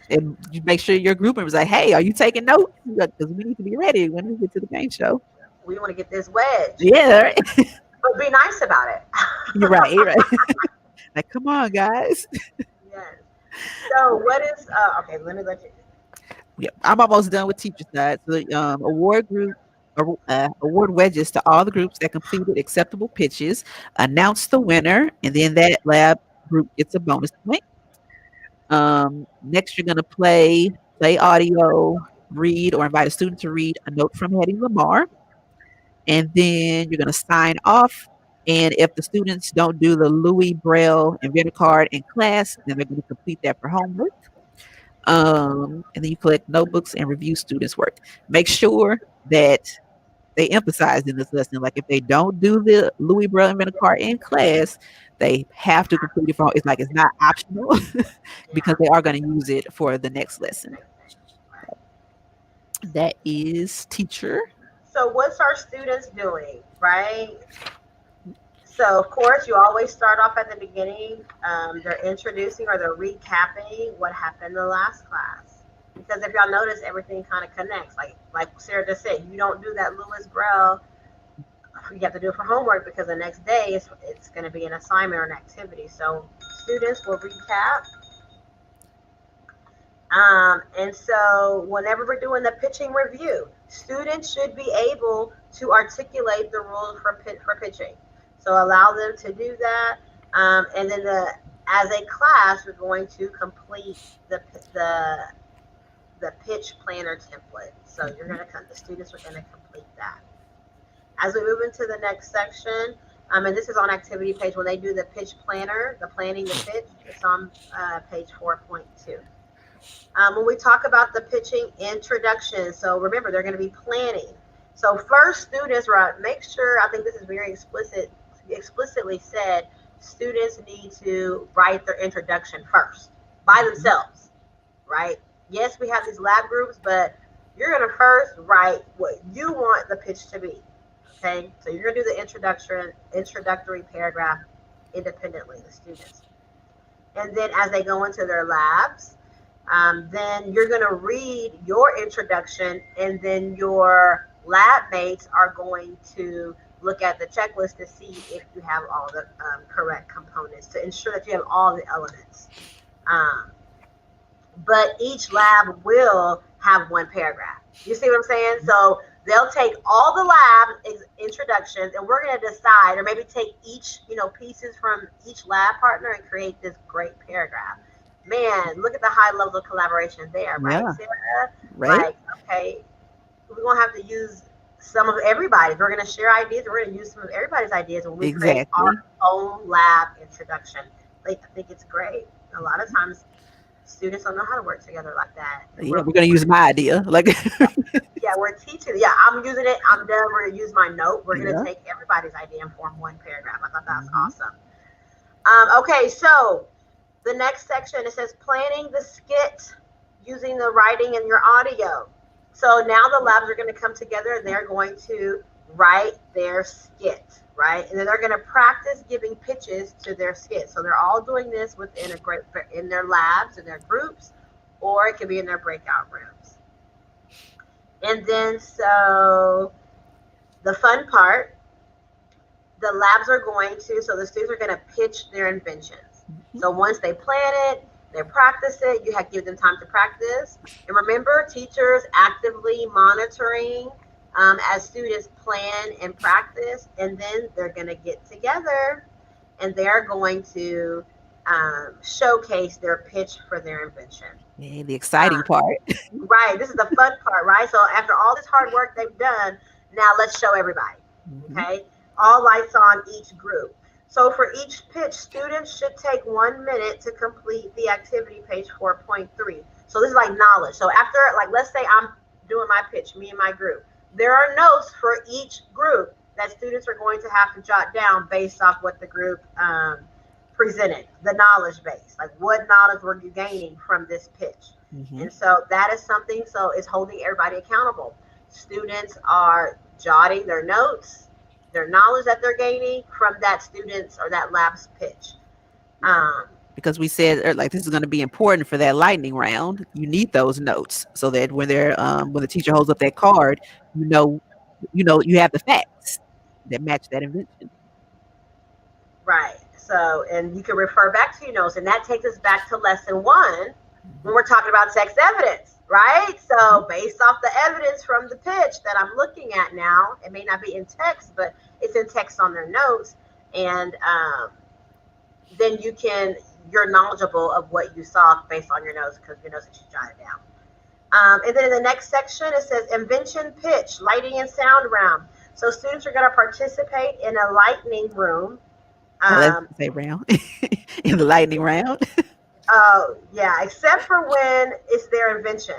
and you make sure your group members like, hey, are you taking notes? Because we need to be ready when we get to the game show. We want to get this wedge, Yeah, right. but be nice about it. You're right. You're right. Like, come on, guys. Yes. So what is okay? Let me let you. Yeah, I'm almost done with teacher side. So award wedges to all the groups that completed acceptable pitches. Announce the winner, and then that lab group gets a bonus point. Next, you're gonna play audio, read, or invite a student to read a note from Hedy Lamarr, and then you're gonna sign off. And if the students don't do the Louis Braille Inventor card in class, then they're going to complete that for homework. And then you collect notebooks and review students' work. Make sure that they emphasize in this lesson, like if they don't do the Louis Braille Inventor card in class, they have to complete it for. It's like it's not optional because they are going to use it for the next lesson. That is teacher. So what's our students doing, right? So of course you always start off at the beginning. They're introducing or they're recapping what happened in the last class. Because if y'all notice, everything kind of connects. Like Sarah just said, you don't do that Lewis Braille, you have to do it for homework because the next day it's going to be an assignment or an activity. So students will recap. And so whenever we're doing the pitching review, students should be able to articulate the rules for pitching. So allow them to do that. And then as a class, we're going to complete the pitch planner template. So the students are going to complete that. As we move into the next section, and this is on activity page when they do the pitch planner, the planning the pitch, it's on page 4.2. When we talk about the pitching introduction, so remember, they're going to be planning. So first, students, right, make sure, I think this is very explicitly said, students need to write their introduction first by themselves, right? Yes, we have these lab groups, but you're going to first write what you want the pitch to be, okay? So you're going to do the introductory paragraph independently, the students. And then as they go into their labs, then you're going to read your introduction, and then your lab mates are going to look at the checklist to see if you have all the correct components to ensure that you have all the elements. But each lab will have one paragraph. You see what I'm saying? So they'll take all the lab introductions, and we're going to decide, or maybe take each, pieces from each lab partner and create this great paragraph. Man, look at the high level of collaboration there, right, Yeah. Sarah? Right. Like, okay, we're going to have to use some of everybody. We're going to share ideas. We're going to use some of everybody's ideas when we create Exactly. our own lab introduction. Like, I think it's great. A lot of times, students don't know how to work together like that. And Yeah, we're gonna use my idea. Like, yeah, we're teaching. Yeah, I'm using it. I'm done. We're going to use my note. We're going to yeah. take everybody's idea and form one paragraph. I thought that was Hmm. awesome. Okay, so the next section, it says planning the skit using the writing and your audio. So now the labs are going to come together and they're going to write their skit, right? And then they're going to practice giving pitches to their skit. So they're all doing this in their labs, in their groups, or it could be in their breakout rooms. And then so the fun part, the labs are going to, so the students are going to pitch their inventions. So once they plan it, they practice it, you have to give them time to practice. And remember, teachers actively monitoring as students plan and practice, and then they're going to get together and they're going to showcase their pitch for their invention. Yeah, the exciting part. Right, this is the fun part, right? So after all this hard work they've done, now let's show everybody, Hmm. okay? All lights on each group. So for each pitch, students should take 1 minute to complete the activity page 4.3. So this is like knowledge. So after, like, let's say I'm doing my pitch, me and my group. There are notes for each group that students are going to have to jot down based off what the group presented, the knowledge base. Like, what knowledge were you gaining from this pitch? Hmm. And so that is something, so it's holding everybody accountable. Students are jotting their notes, their knowledge that they're gaining from that student's or that lab's pitch. Because we said like this is going to be important for that lightning round. You need those notes so that when the teacher holds up that card, you know, you have the facts that match that invention. Right. So, and you can refer back to your notes, and that takes us back to lesson 1 when we're talking about text evidence, right? So, based off the evidence from the pitch that I'm looking at now, it may not be in text, but it's in text on their notes, and then you're knowledgeable of what you saw based on your notes because your notes that you jotted down. And then in the next section, it says invention pitch, lighting and sound round. So students are going to participate in a lightning room. Oh, let's say round in the lightning round. Yeah, except for when it's their invention.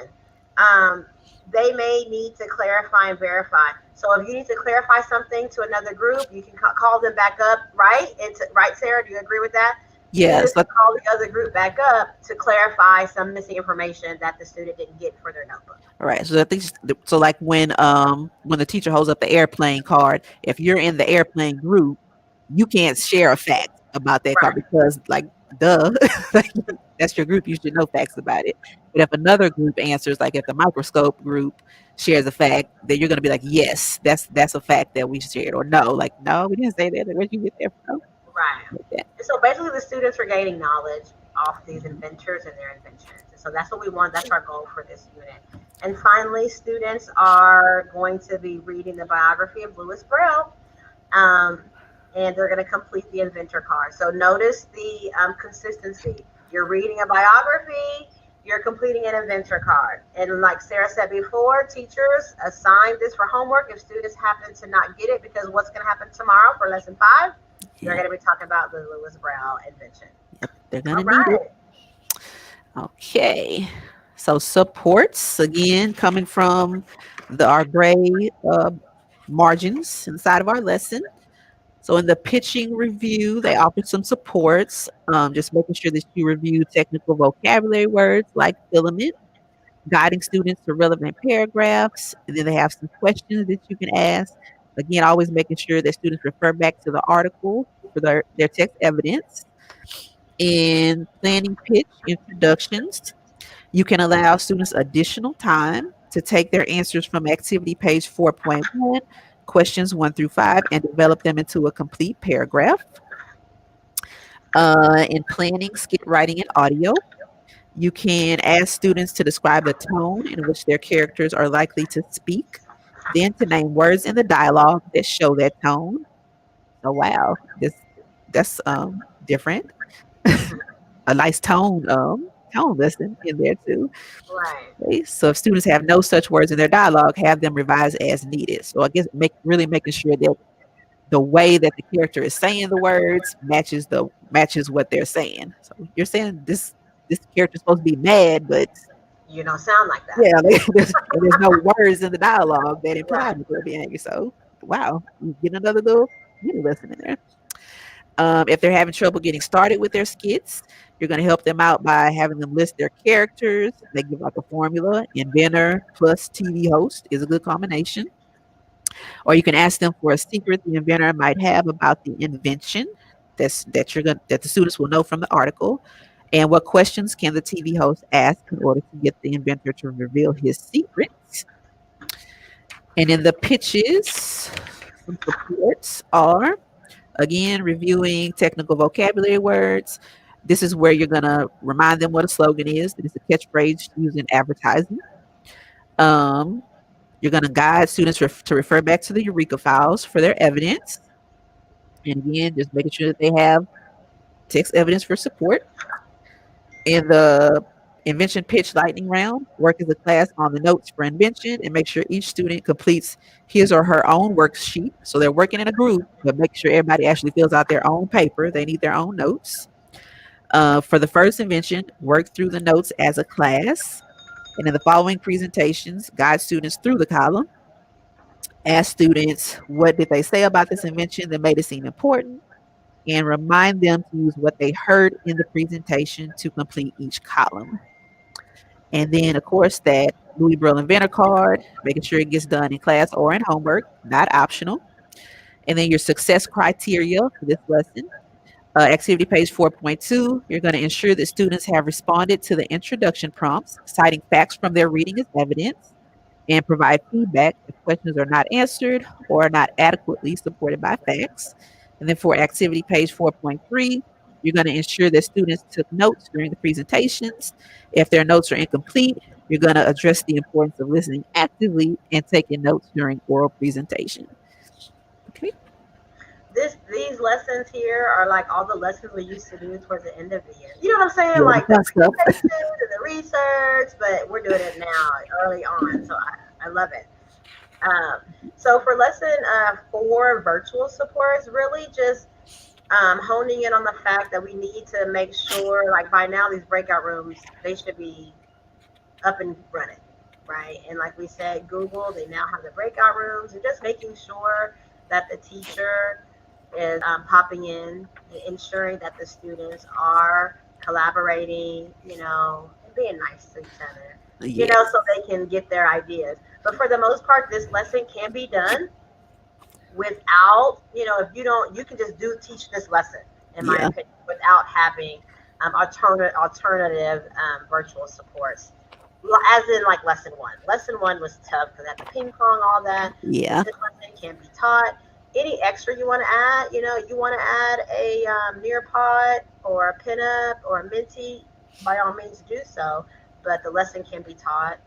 They may need to clarify and verify. So if you need to clarify something to another group, you can call them back up, right? Right, Sarah? Do you agree with that? Yes. Students can call the other group back up to clarify some missing information that the student didn't get for their notebook. All right. So I think so. Like when the teacher holds up the airplane card, if you're in the airplane group, you can't share a fact about that card Right. because like duh. Like, that's your group. You should know facts about it. But if another group answers, like if the microscope group shares a fact, then you're going to be like, yes, that's a fact that we shared. Or no, like, no, we didn't say that. Where'd you get that from? Right. Like that. And so basically, the students are gaining knowledge off these inventors and their inventions. And so that's what we want. That's our goal for this unit. And finally, students are going to be reading the biography of Louis Braille, um, and they're going to complete the inventor card. So notice the consistency. You're reading a biography, you're completing an inventor card. And like Sarah said before, teachers assign this for homework if students happen to not get it, because what's going to happen tomorrow for lesson 5? They're Yeah. going to be talking about the Lewis Brown invention. Yep. They're going All to need it. right. Okay. So supports, again, coming from our gray margins inside of our lesson. So in the pitching review, they offered some supports, just making sure that you review technical vocabulary words like filament, guiding students to relevant paragraphs, and then they have some questions that you can ask. Again, always making sure that students refer back to the article for their text evidence. In planning pitch introductions, you can allow students additional time to take their answers from activity page 4.1, questions 1 through 5, and develop them into a complete paragraph. In planning, skit writing, and audio, you can ask students to describe the tone in which their characters are likely to speak, then to name words in the dialogue that show that tone. Oh wow, that's different. Mhm. A nice tone lesson in there too. Right. Okay, so if students have no such words in their dialogue, have them revised as needed. So I guess really making sure that the way that the character is saying the words matches what they're saying. So you're saying this character is supposed to be mad, but You don't sound like that. yeah, there's no words in the dialogue that imply Right. that they're being angry. So wow, you get another little mini lesson in there. If they're having trouble getting started with their skits, you're going to help them out by having them list their characters. They give like a formula. Inventor plus TV host is a good combination. Or you can ask them for a secret the inventor might have about the invention that the students will know from the article. And what questions can the TV host ask in order to get the inventor to reveal his secrets? And in the pitches, some supports are, again, reviewing technical vocabulary words. This is where you're going to remind them what a slogan is. That is a catchphrase used in advertising. Um, you're going to guide students to refer back to the Eureka files for their evidence. And again, just making sure that they have text evidence for support. In the invention pitch lightning round, work as a class on the notes for invention and make sure each student completes his or her own worksheet. So they're working in a group, but make sure everybody actually fills out their own paper. They need their own notes. For the first invention, work through the notes as a class. And in the following presentations, guide students through the column. Ask students what did they say about this invention that made it seem important, and remind them to use what they heard in the presentation to complete each column. And then, of course, that Louis Braille Inventor card, making sure it gets done in class or in homework, not optional. And then your success criteria for this lesson. Activity page 4.2, you're going to ensure that students have responded to the introduction prompts, citing facts from their reading as evidence, and provide feedback if questions are not answered or are not adequately supported by facts. And then for activity page 4.3, you're going to ensure that students took notes during the presentations. If their notes are incomplete, you're going to address the importance of listening actively and taking notes during oral presentation. Okay. These lessons here are like all the lessons we used to do towards the end of the year. You know what I'm saying? Yeah, the Like the fun stuff. presentation and the research, but we're doing it now early on. So I love it. So for lesson 4, virtual supports, really just honing in on the fact that we need to make sure, like by now, these breakout rooms, they should be up and running, right? And like we said, Google, they now have the breakout rooms, and just making sure that the teacher is popping in, ensuring that the students are collaborating, and being nice to each other, Yeah. so they can get their ideas. But for the most part, this lesson can be done without, if you don't, you can just teach this lesson, in my Yeah. opinion, without having alternative virtual supports. As in like lesson one. Lesson one was tough because I had the ping pong, all that. Yeah. This lesson can be taught. Any extra you want to add, you want to add a Nearpod or a pinup or a Minty, by all means do so. But the lesson can be taught,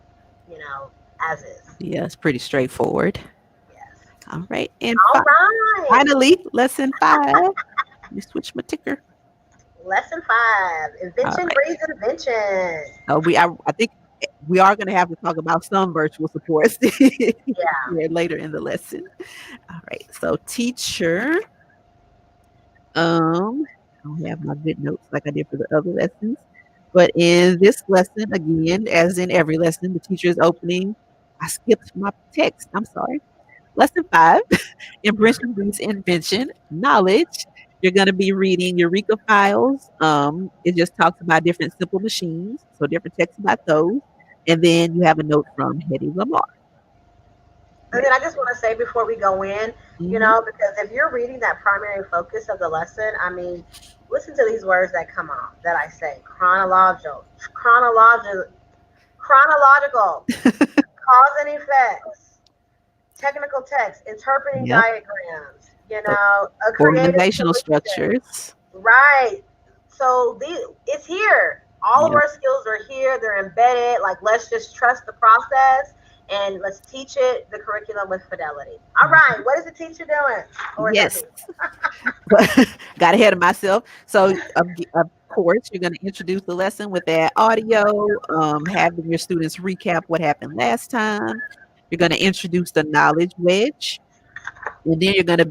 you know, as is. Yeah, it's pretty straightforward. Yes. All right. And All right. finally, lesson 5. Let me switch my ticker. Lesson five. All Invention right. breeds invention. I think we are going to have to talk about some virtual supports here Yeah. later in the lesson. All right. So teacher, I don't have my good notes like I did for the other lessons. But in this lesson, again, as in every lesson, the teacher is opening. I skipped my text. I'm sorry. Lesson 5, Invention Breeds Invention, Knowledge. You're going to be reading Eureka files. It just talks about different simple machines, so different texts about those. And then you have a note from Hetty Lamar. And Right. then I just want to say before we go in, Mm-hmm. because if you're reading that primary focus of the lesson, I mean, listen to these words that come out that I say: chronological, cause and effects, technical text, interpreting Yep. diagrams, So a creative organizational solution. structures. Right. So it's here. All of Yep. our skills are here. They're embedded. Like, let's just trust the process and let's teach it the curriculum with fidelity. All right. What is the teacher doing? Or is that Yes. me? Got ahead of myself. So, of course, you're going to introduce the lesson with that audio, having your students recap what happened last time. You're going to introduce the knowledge wedge. And then you're going to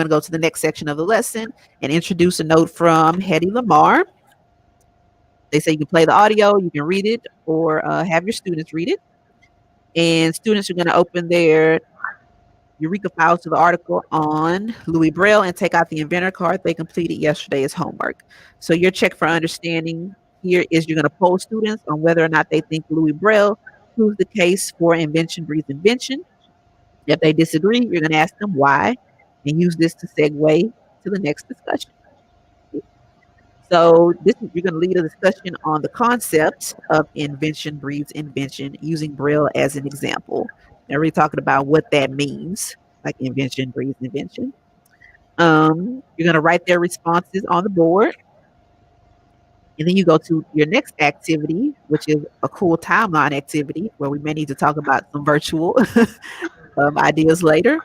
go to the next section of the lesson and introduce a note from Hetty Lamar. They say you can play the audio, you can read it, or have your students read it. And students are going to open their Eureka files to the article on Louis Braille and take out the inventor card they completed yesterday as homework. So your check for understanding here is you're going to poll students on whether or not they think Louis Braille proves the case for invention breeds invention. If they disagree, you're going to ask them why and use this to segue to the next discussion. So you're going to lead a discussion on the concept of invention breeds invention using Braille as an example. And we're talking about what that means, like invention breeds invention. You're going to write their responses on the board. And then you go to your next activity, which is a cool timeline activity where we may need to talk about some virtual ideas later.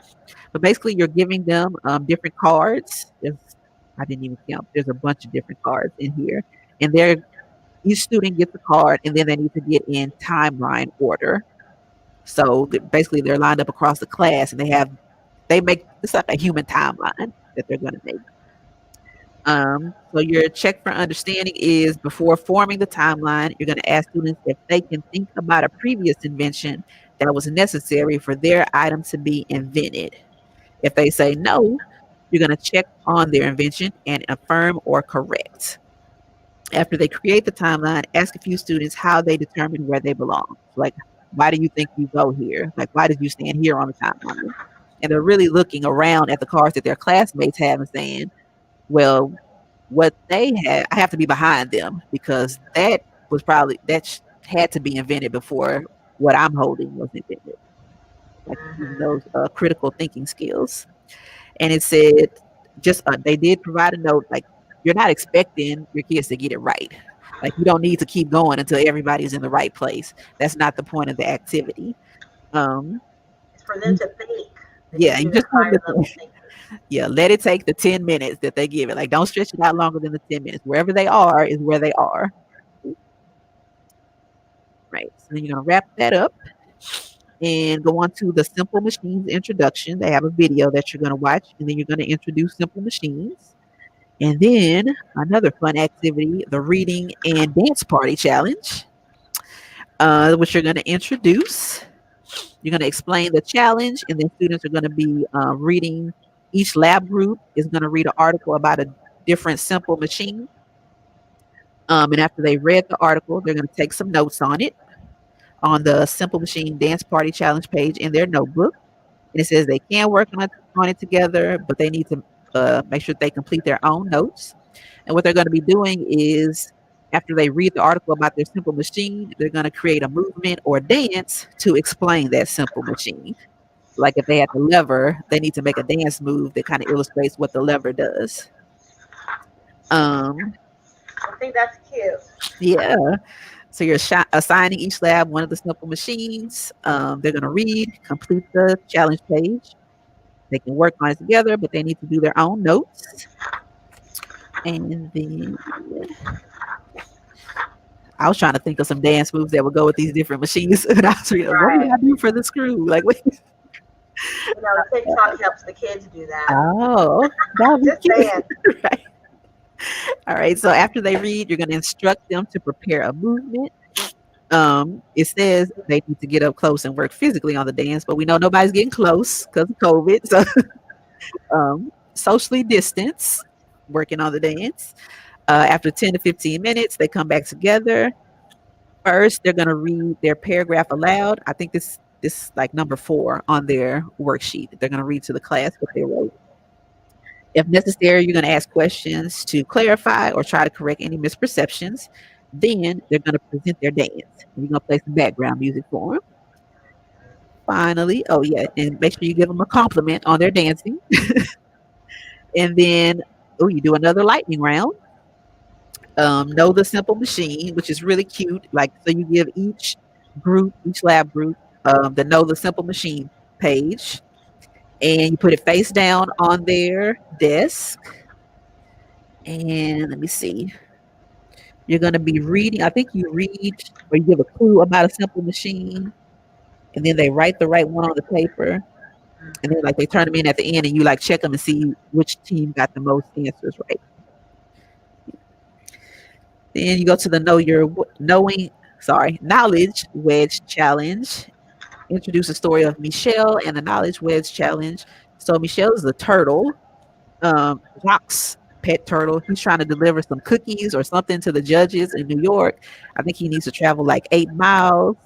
But basically, you're giving them different cards. I didn't even count. There's a bunch of different cards in here. And each student gets a card, and then they need to get in timeline order. So basically, they're lined up across the class, and it's like a human timeline that they're going to make. So your check for understanding is before forming the timeline, you're going to ask students if they can think about a previous invention that was necessary for their item to be invented. If they say no, you're going to check on their invention and affirm or correct. After they create the timeline, ask a few students how they determine where they belong. Like, why do you think you go here? Like, why did you stand here on the timeline? And they're really looking around at the cards that their classmates have and saying, well, what they had, I have to be behind them because that had to be invented before what I'm holding was invented. Like those critical thinking skills. And it said, they did provide a note like, you're not expecting your kids to get it right. Like, you don't need to keep going until everybody's in the right place. That's not the point of the activity. It's for them to think. They Yeah, need to you do that just want higher to level thinking. yeah, let it take the 10 minutes that they give it. Like, don't stretch it out longer than the 10 minutes. Wherever they are is where they are. Right. So then you're going to wrap that up and go on to the simple machines introduction. They have a video that you're going to watch, and then you're going to introduce simple machines. And then another fun activity, the reading and dance party challenge, which you're going to introduce. You're going to explain the challenge, and then students are going to be reading. Each lab group is going to read an article about a different simple machine. And after they read the article, they're going to take some notes on it on the Simple Machine Dance Party Challenge page in their notebook. And it says they can work on it together, but they need to make sure they complete their own notes. And what they're going to be doing is, after they read the article about their simple machine, they're going to create a movement or dance to explain that simple machine. Like if they had the lever, they need to make a dance move that kind of illustrates what the lever does. Um, I think that's cute. yeah. So you're assigning each lab one of the simple machines. They're going to read, complete the challenge page. They can work on it together, but they need to do their own notes. And then I was trying to think of some dance moves that would go with these different machines. And I was like, what do Right. I do for the screw? Like, wait. TikTok helps the kids do that. Oh, that would be Just saying. cute. Right. All right. So after they read, you're going to instruct them to prepare a movement. It says they need to get up close and work physically on the dance, but we know nobody's getting close because of COVID. So socially distance, working on the dance. After 10 to 15 minutes, they come back together. First, they're going to read their paragraph aloud. I think this like number 4 on their worksheet. They're going to read to the class what they wrote. If necessary, you're going to ask questions to clarify or try to correct any misperceptions. Then they're going to present their dance. You're going to play some background music for them. Finally, oh yeah, and make sure you give them a compliment on their dancing. And then, oh, you do another lightning round. Know the simple machine, which is really cute. Like, so you give each lab group, the know the simple machine page, and you put it face down on their desk. And let me see. You're going to be reading. I think you read or you give a clue about a simple machine, and then they write the right one on the paper, and then like they turn them in at the end, and you like check them and see which team got the most answers right. Then you go to the knowledge wedge challenge. Introduce the story of Michelle and the knowledge wedge challenge. So Michelle is a turtle, Jacques' pet turtle. He's trying to deliver some cookies or something to the judges in New York. I think he needs to travel like 8 miles.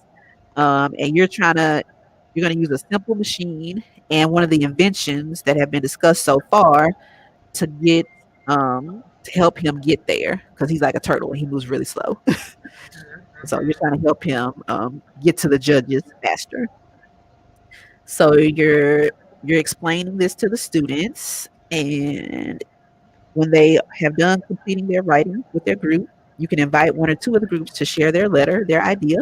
And you're going to use a simple machine and one of the inventions that have been discussed so far to get to help him get there, because he's like a turtle and he moves really slow. So you're trying to help him get to the judges faster. So you're explaining this to the students, and when they have done completing their writing with their group, you can invite 1 or 2 of the groups to share their letter, their idea.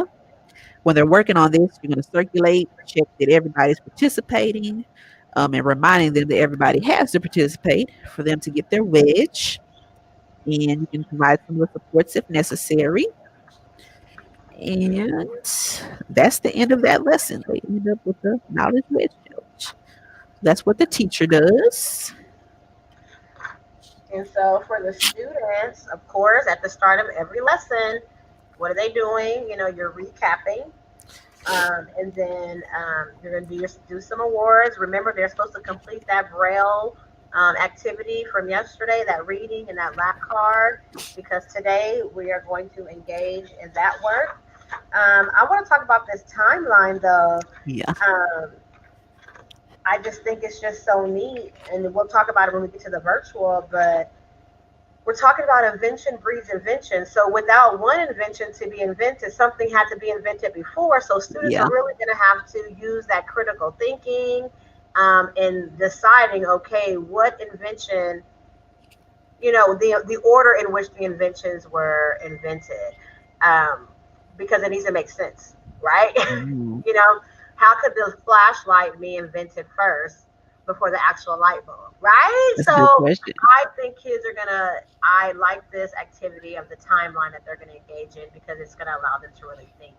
When they're working on this, you're going to circulate, check that everybody's participating, and reminding them that everybody has to participate for them to get their wedge. And you can provide some of the supports if necessary. And that's the end of that lesson. They end up with the knowledge wedge challenge. That's what the teacher does. And so for the students, of course, at the start of every lesson, what are they doing? You're recapping. And then you're going to do some awards. Remember, they're supposed to complete that Braille activity from yesterday, that reading and that lap card, because today we are going to engage in that work. I want to talk about this timeline, though. Yeah. I just think it's just so neat, and we'll talk about it when we get to the virtual, but we're talking about invention breeds invention. So without one invention to be invented, something had to be invented before. So students are really going to have to use that critical thinking in deciding, okay, what invention, the order in which the inventions were invented, because it needs to make sense, right? How could the flashlight be invented first before the actual light bulb, right? That's so I think kids are I like this activity of the timeline that they're gonna engage in, because it's gonna allow them to really think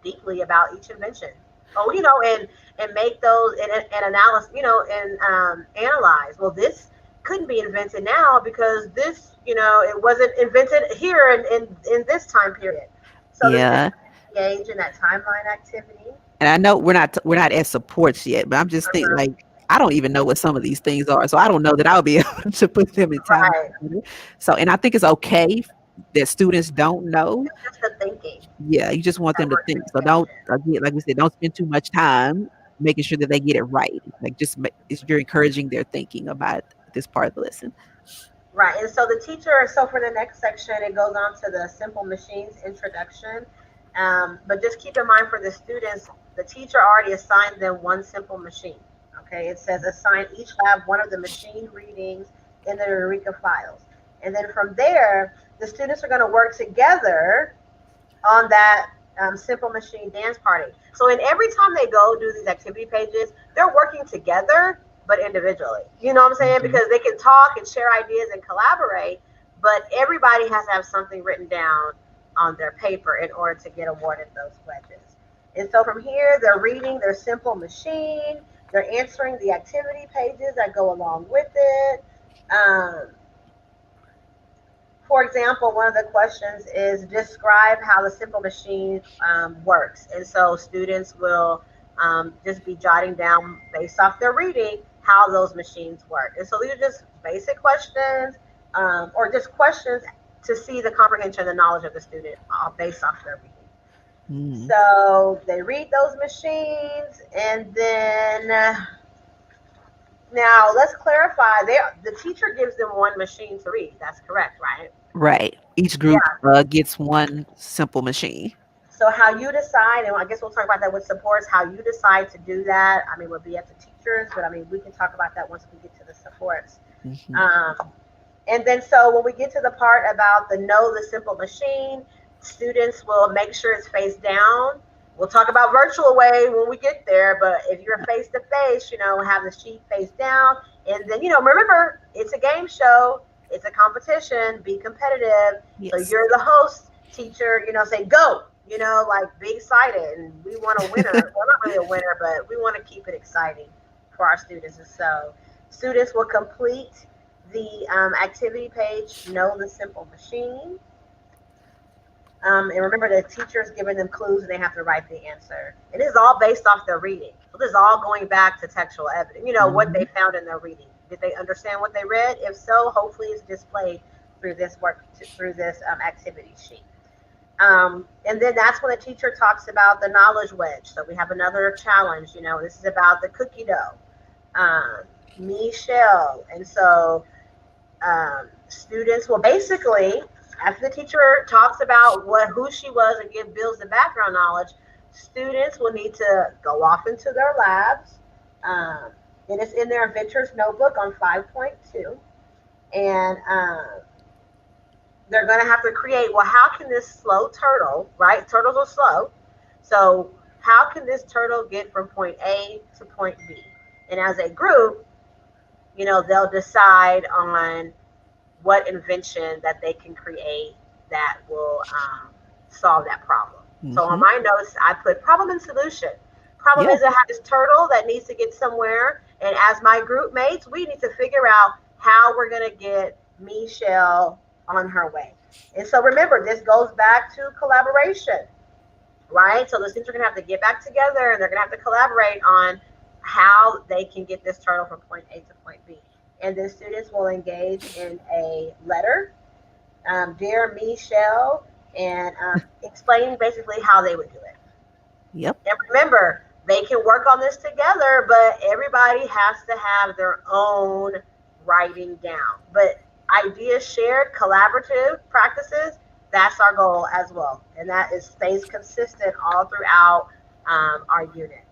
deeply about each invention. And make those and analyze, and analyze. Well, this couldn't be invented now because this, it wasn't invented here in this time period. So yeah, engage in that timeline activity. And I know we're not at supports yet, but I'm just thinking, like, I don't even know what some of these things are, so I don't know that I'll be able to put them in time. Right. So, and I think it's okay that students don't know. It's just the thinking. Yeah, you just want them to think. So don't, again, like we said, don't spend too much time making sure that they get it right. Like, you're encouraging their thinking about this part of the lesson. Right. And so the teacher, so for the next section, it goes on to the simple machines introduction. But just keep in mind for the students, the teacher already assigned them one simple machine. Okay. It says assign each lab one of the machine readings in the Eureka files. And then from there, the students are going to work together on that simple machine dance party. So in every time they go do these activity pages, they're working together but individually. You know what I'm saying? Mhm. Because they can talk and share ideas and collaborate, but everybody has to have something written down on their paper in order to get awarded those wedges. And so from here, they're reading their simple machine, they're answering the activity pages that go along with it. Um, for example, one of the questions is describe how the simple machine works. And so students will just be jotting down based off their reading how those machines work. And so these are just basic questions or just questions to see the comprehension and the knowledge of the student based off their reading. Mm. So they read those machines and then now let's clarify. The teacher gives them one machine to read. That's correct, right? Right. Each group Yeah. gets one simple machine. So how you decide, and I guess we'll talk about that with supports, how you decide to do that, I mean, would be up to teachers, but I mean, we can talk about that once we get to the supports. Mhm. Um, and then so when we get to the part about the know the simple machine, students will make sure it's face down. We'll talk about virtual way when we get there, but if you're face to face, have the sheet face down. And then, remember, it's a game show, it's a competition, be competitive. So Yes. you're the host, teacher, say go, like be excited. And we want a winner. Well, not really a winner, but we want to keep it exciting for our students. And so students will complete the activity page, know the simple machine. And remember, the teacher is giving them clues and they have to write the answer. And this is all based off their reading. So this is all going back to textual evidence, what they Mhm. found in their reading. Did they understand what they read? If so, hopefully it's displayed through this through this activity sheet. And then that's when the teacher talks about the knowledge wedge. So we have another challenge. This is about the cookie dough, um, Michelle. And so students will basically, after the teacher talks about who she was and builds the background knowledge, students will need to go off into their labs. Um, it is in their Inventors Notebook on 5.2. And they're going to have to create, well, how can this slow turtle, right? Turtles are slow. So how can this turtle get from point A to point B? And as a group, they'll decide on what invention that they can create that will solve that problem. So on Mhm. my notes, I put problem and solution. Problem Yeah. is I have this turtle that needs to get somewhere, and as my group mates, we need to figure out how we're going to get Michelle on her way. And so remember, this goes back to collaboration, right? So the students are going to have to get back together and they're going to have to collaborate on how they can get this turtle from point A to point B. And then students will engage in a letter, Dear Michelle, and explaining basically how they would do it. Yep. And remember, they can work on this together, but everybody has to have their own writing down. But ideas shared, collaborative practices, that's our goal as well. And that stays consistent all throughout our unit.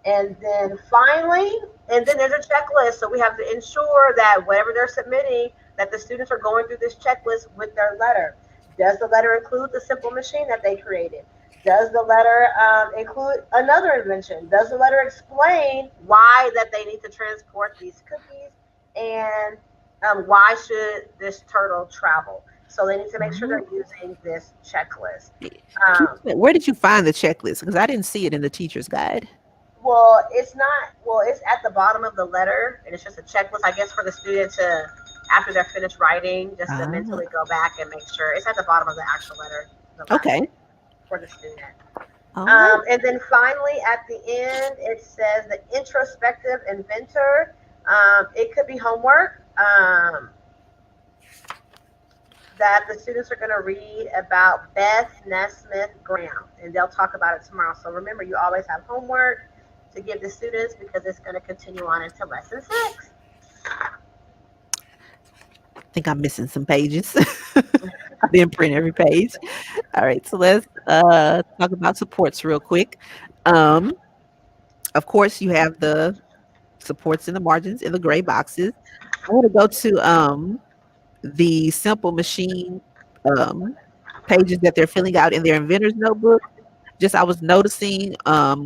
And then finally, and then there's a checklist. So we have to ensure that whatever they're submitting, that the students are going through this checklist with their letter. Does the letter include the simple machine that they created? Does the letter include another invention? Does the letter explain why that they need to transport these cookies? And why should this turtle travel? So they need to make sure Oh. they're using this checklist. Can Um, where did you find the checklist? Because I didn't see it in the teacher's guide. Well, it's not. Well, it's at the bottom of the letter, and it's just a checklist, I guess, for the student to, after they're finished writing, just to Ah, mentally go back and make sure it's at the bottom of the actual letter, the last okay. page for the student. All right. And then finally, at the end, it says the introspective inventor. It could be homework that the students are going to read about Beth Nesmith Graham, and they'll talk about it tomorrow. So remember, you always have homework to give the students because it's going to continue on into lesson 6. think I'm missing some pages. I didn't print every page. All right, so let's talk about supports real quick. Um, of course, you have the supports in the margins in the gray boxes. I want to go to the simple machine um, pages that they're filling out in their inventor's notebook. Just I was noticing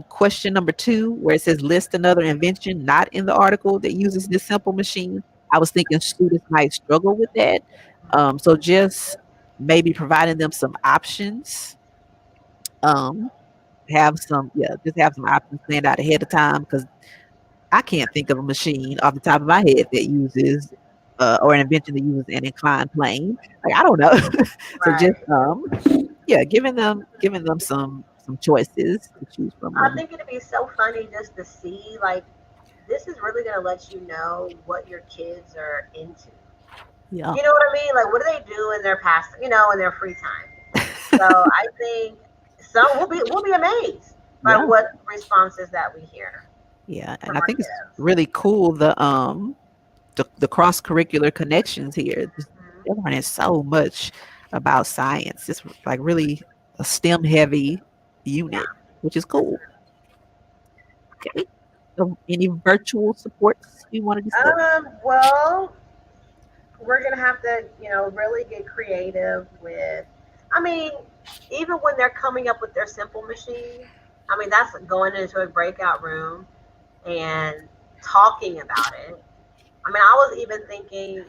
question number 2 where it says list another invention not in the article that uses this simple machine. I was thinking students might struggle with that. So just maybe providing them some options. Um, have some, yeah, just have some options planned out ahead of time because I can't think of a machine off the top of my head that uses or an invention that uses an inclined plane. Like I don't know. So just Right. yeah, giving them some choices to choose from I on. think it'd be so funny just to see, like, this is really going to let you know what your kids are into. Yeah. You know what I mean? Like, what do they do in their past, in their free time? So I think we'll be amazed by Yeah. what responses that we hear Yeah. And from I our think it's kiddos. really cool the cross curricular connections here. Just Mhm. they're learning so much about science. It's like really a STEM heavy unit, Yeah. which is cool. Okay. So any virtual supports you want to discuss? Well, we're gonna have to, really get creative with. I mean, even when they're coming up with their simple machine, I mean that's going into a breakout room and talking about it. I mean, I was even thinking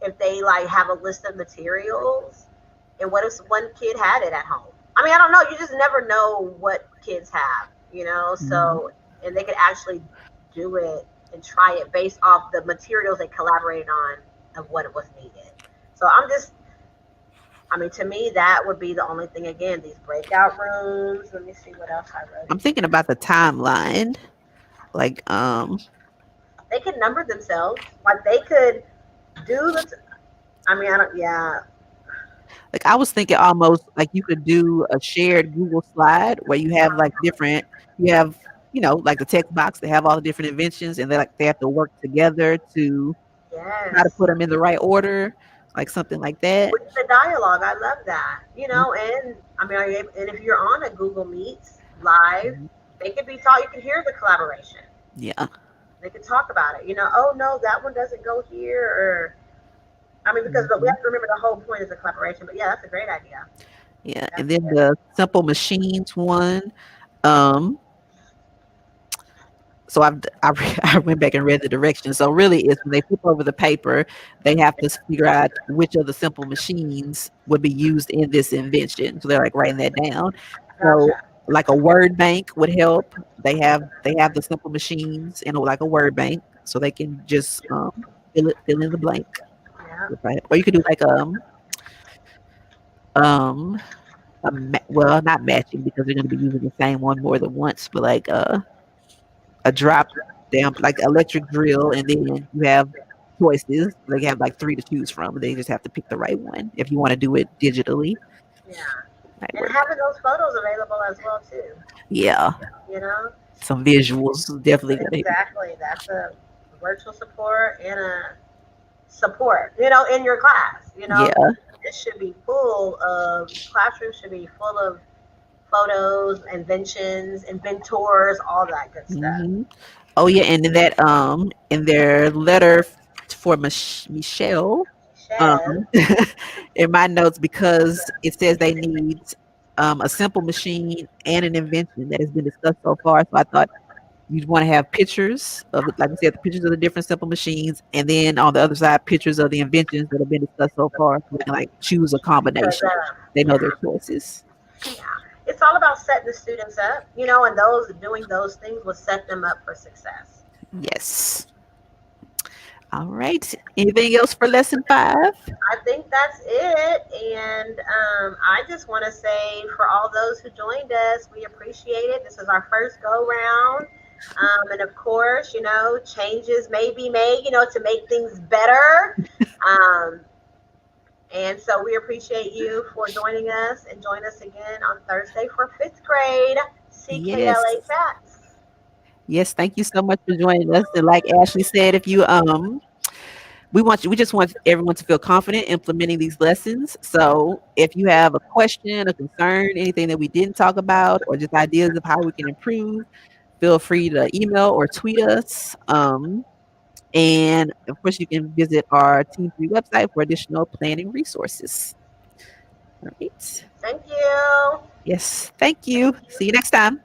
if they like have a list of materials, and what if one kid had it at home? I mean, I don't know. You just never know what kids have, Mhm. So, and they could actually do it and try it based off the materials they collaborated on of what it was needed. So I mean, to me, that would be the only thing. Again, these breakout rooms. Let me see what else I wrote I'm in thinking here. about the timeline. Like They could number themselves. Like they could do the. I mean, I don't. Yeah. like I was thinking almost like you could do a shared Google slide where you have like different you have like the text box they have all the different inventions and they have to work together to try to Yes. put them in the right order, like something like that. With the dialogue. I love that. Mhm. And I mean, and if you're on a Google Meets live, Mhm. they could be taught. You can hear the collaboration. Yeah. They could talk about it. Oh no, that one doesn't go here, or I mean, but we Mhm. have to remember the whole point is a collaboration. But yeah, that's a great idea. Yeah. And That's then good. the simple machines one. Um, so I went back and read the directions. So really, it's when they flip over the paper, they have to figure out which of the simple machines would be used in this invention. So they're like writing that down. So Gotcha. like a word bank would help. They have the simple machines in like a word bank, so they can just fill in the blank. Yeah. Right? Or you could do like um well, not matching because they're going to be using the same one more than once, but like a drop down like electric drill, and then you have choices. They have like 3 to choose from. They just have to pick the right one if you want to do it digitally. Yeah. Might And work. having those photos available as well too. Yeah, You know. some visuals definitely gonna. Exactly. That's a virtual support and a support. In your class. Yeah. It should be full of classrooms should be full of photos, inventions, inventors, all that good stuff. Hmm. Oh yeah, and in that in their letter for Michelle, Chef. um, in my notes because it says they need a simple machine and an invention that has been discussed so far. So I thought you'd want to have pictures of, like I said, the pictures of the different simple machines, and then on the other side, pictures of the inventions that have been discussed so far, so they can like choose a Because combination. They know their yeah, choices. yeah. It's all about setting the students up, and those doing those things will set them up for success. Yes. All right. Anything else for lesson 5? I think that's it. And I just want to say for all those who joined us, we appreciate it. This is our first go round. And of course, changes may be made, to make things better. Um, and so we appreciate you for joining us and join us again on Thursday for fifth grade Yes. CKLA Chats. Yes. Thank you so much for joining us. And like Ashley said, if you We just want everyone to feel confident implementing these lessons. So if you have a question, a concern, anything that we didn't talk about, or just ideas of how we can improve, feel free to email or tweet us. And of course, you can visit our Team 3 website for additional planning resources. All right. Thank you. Yes. Thank you. See you next time.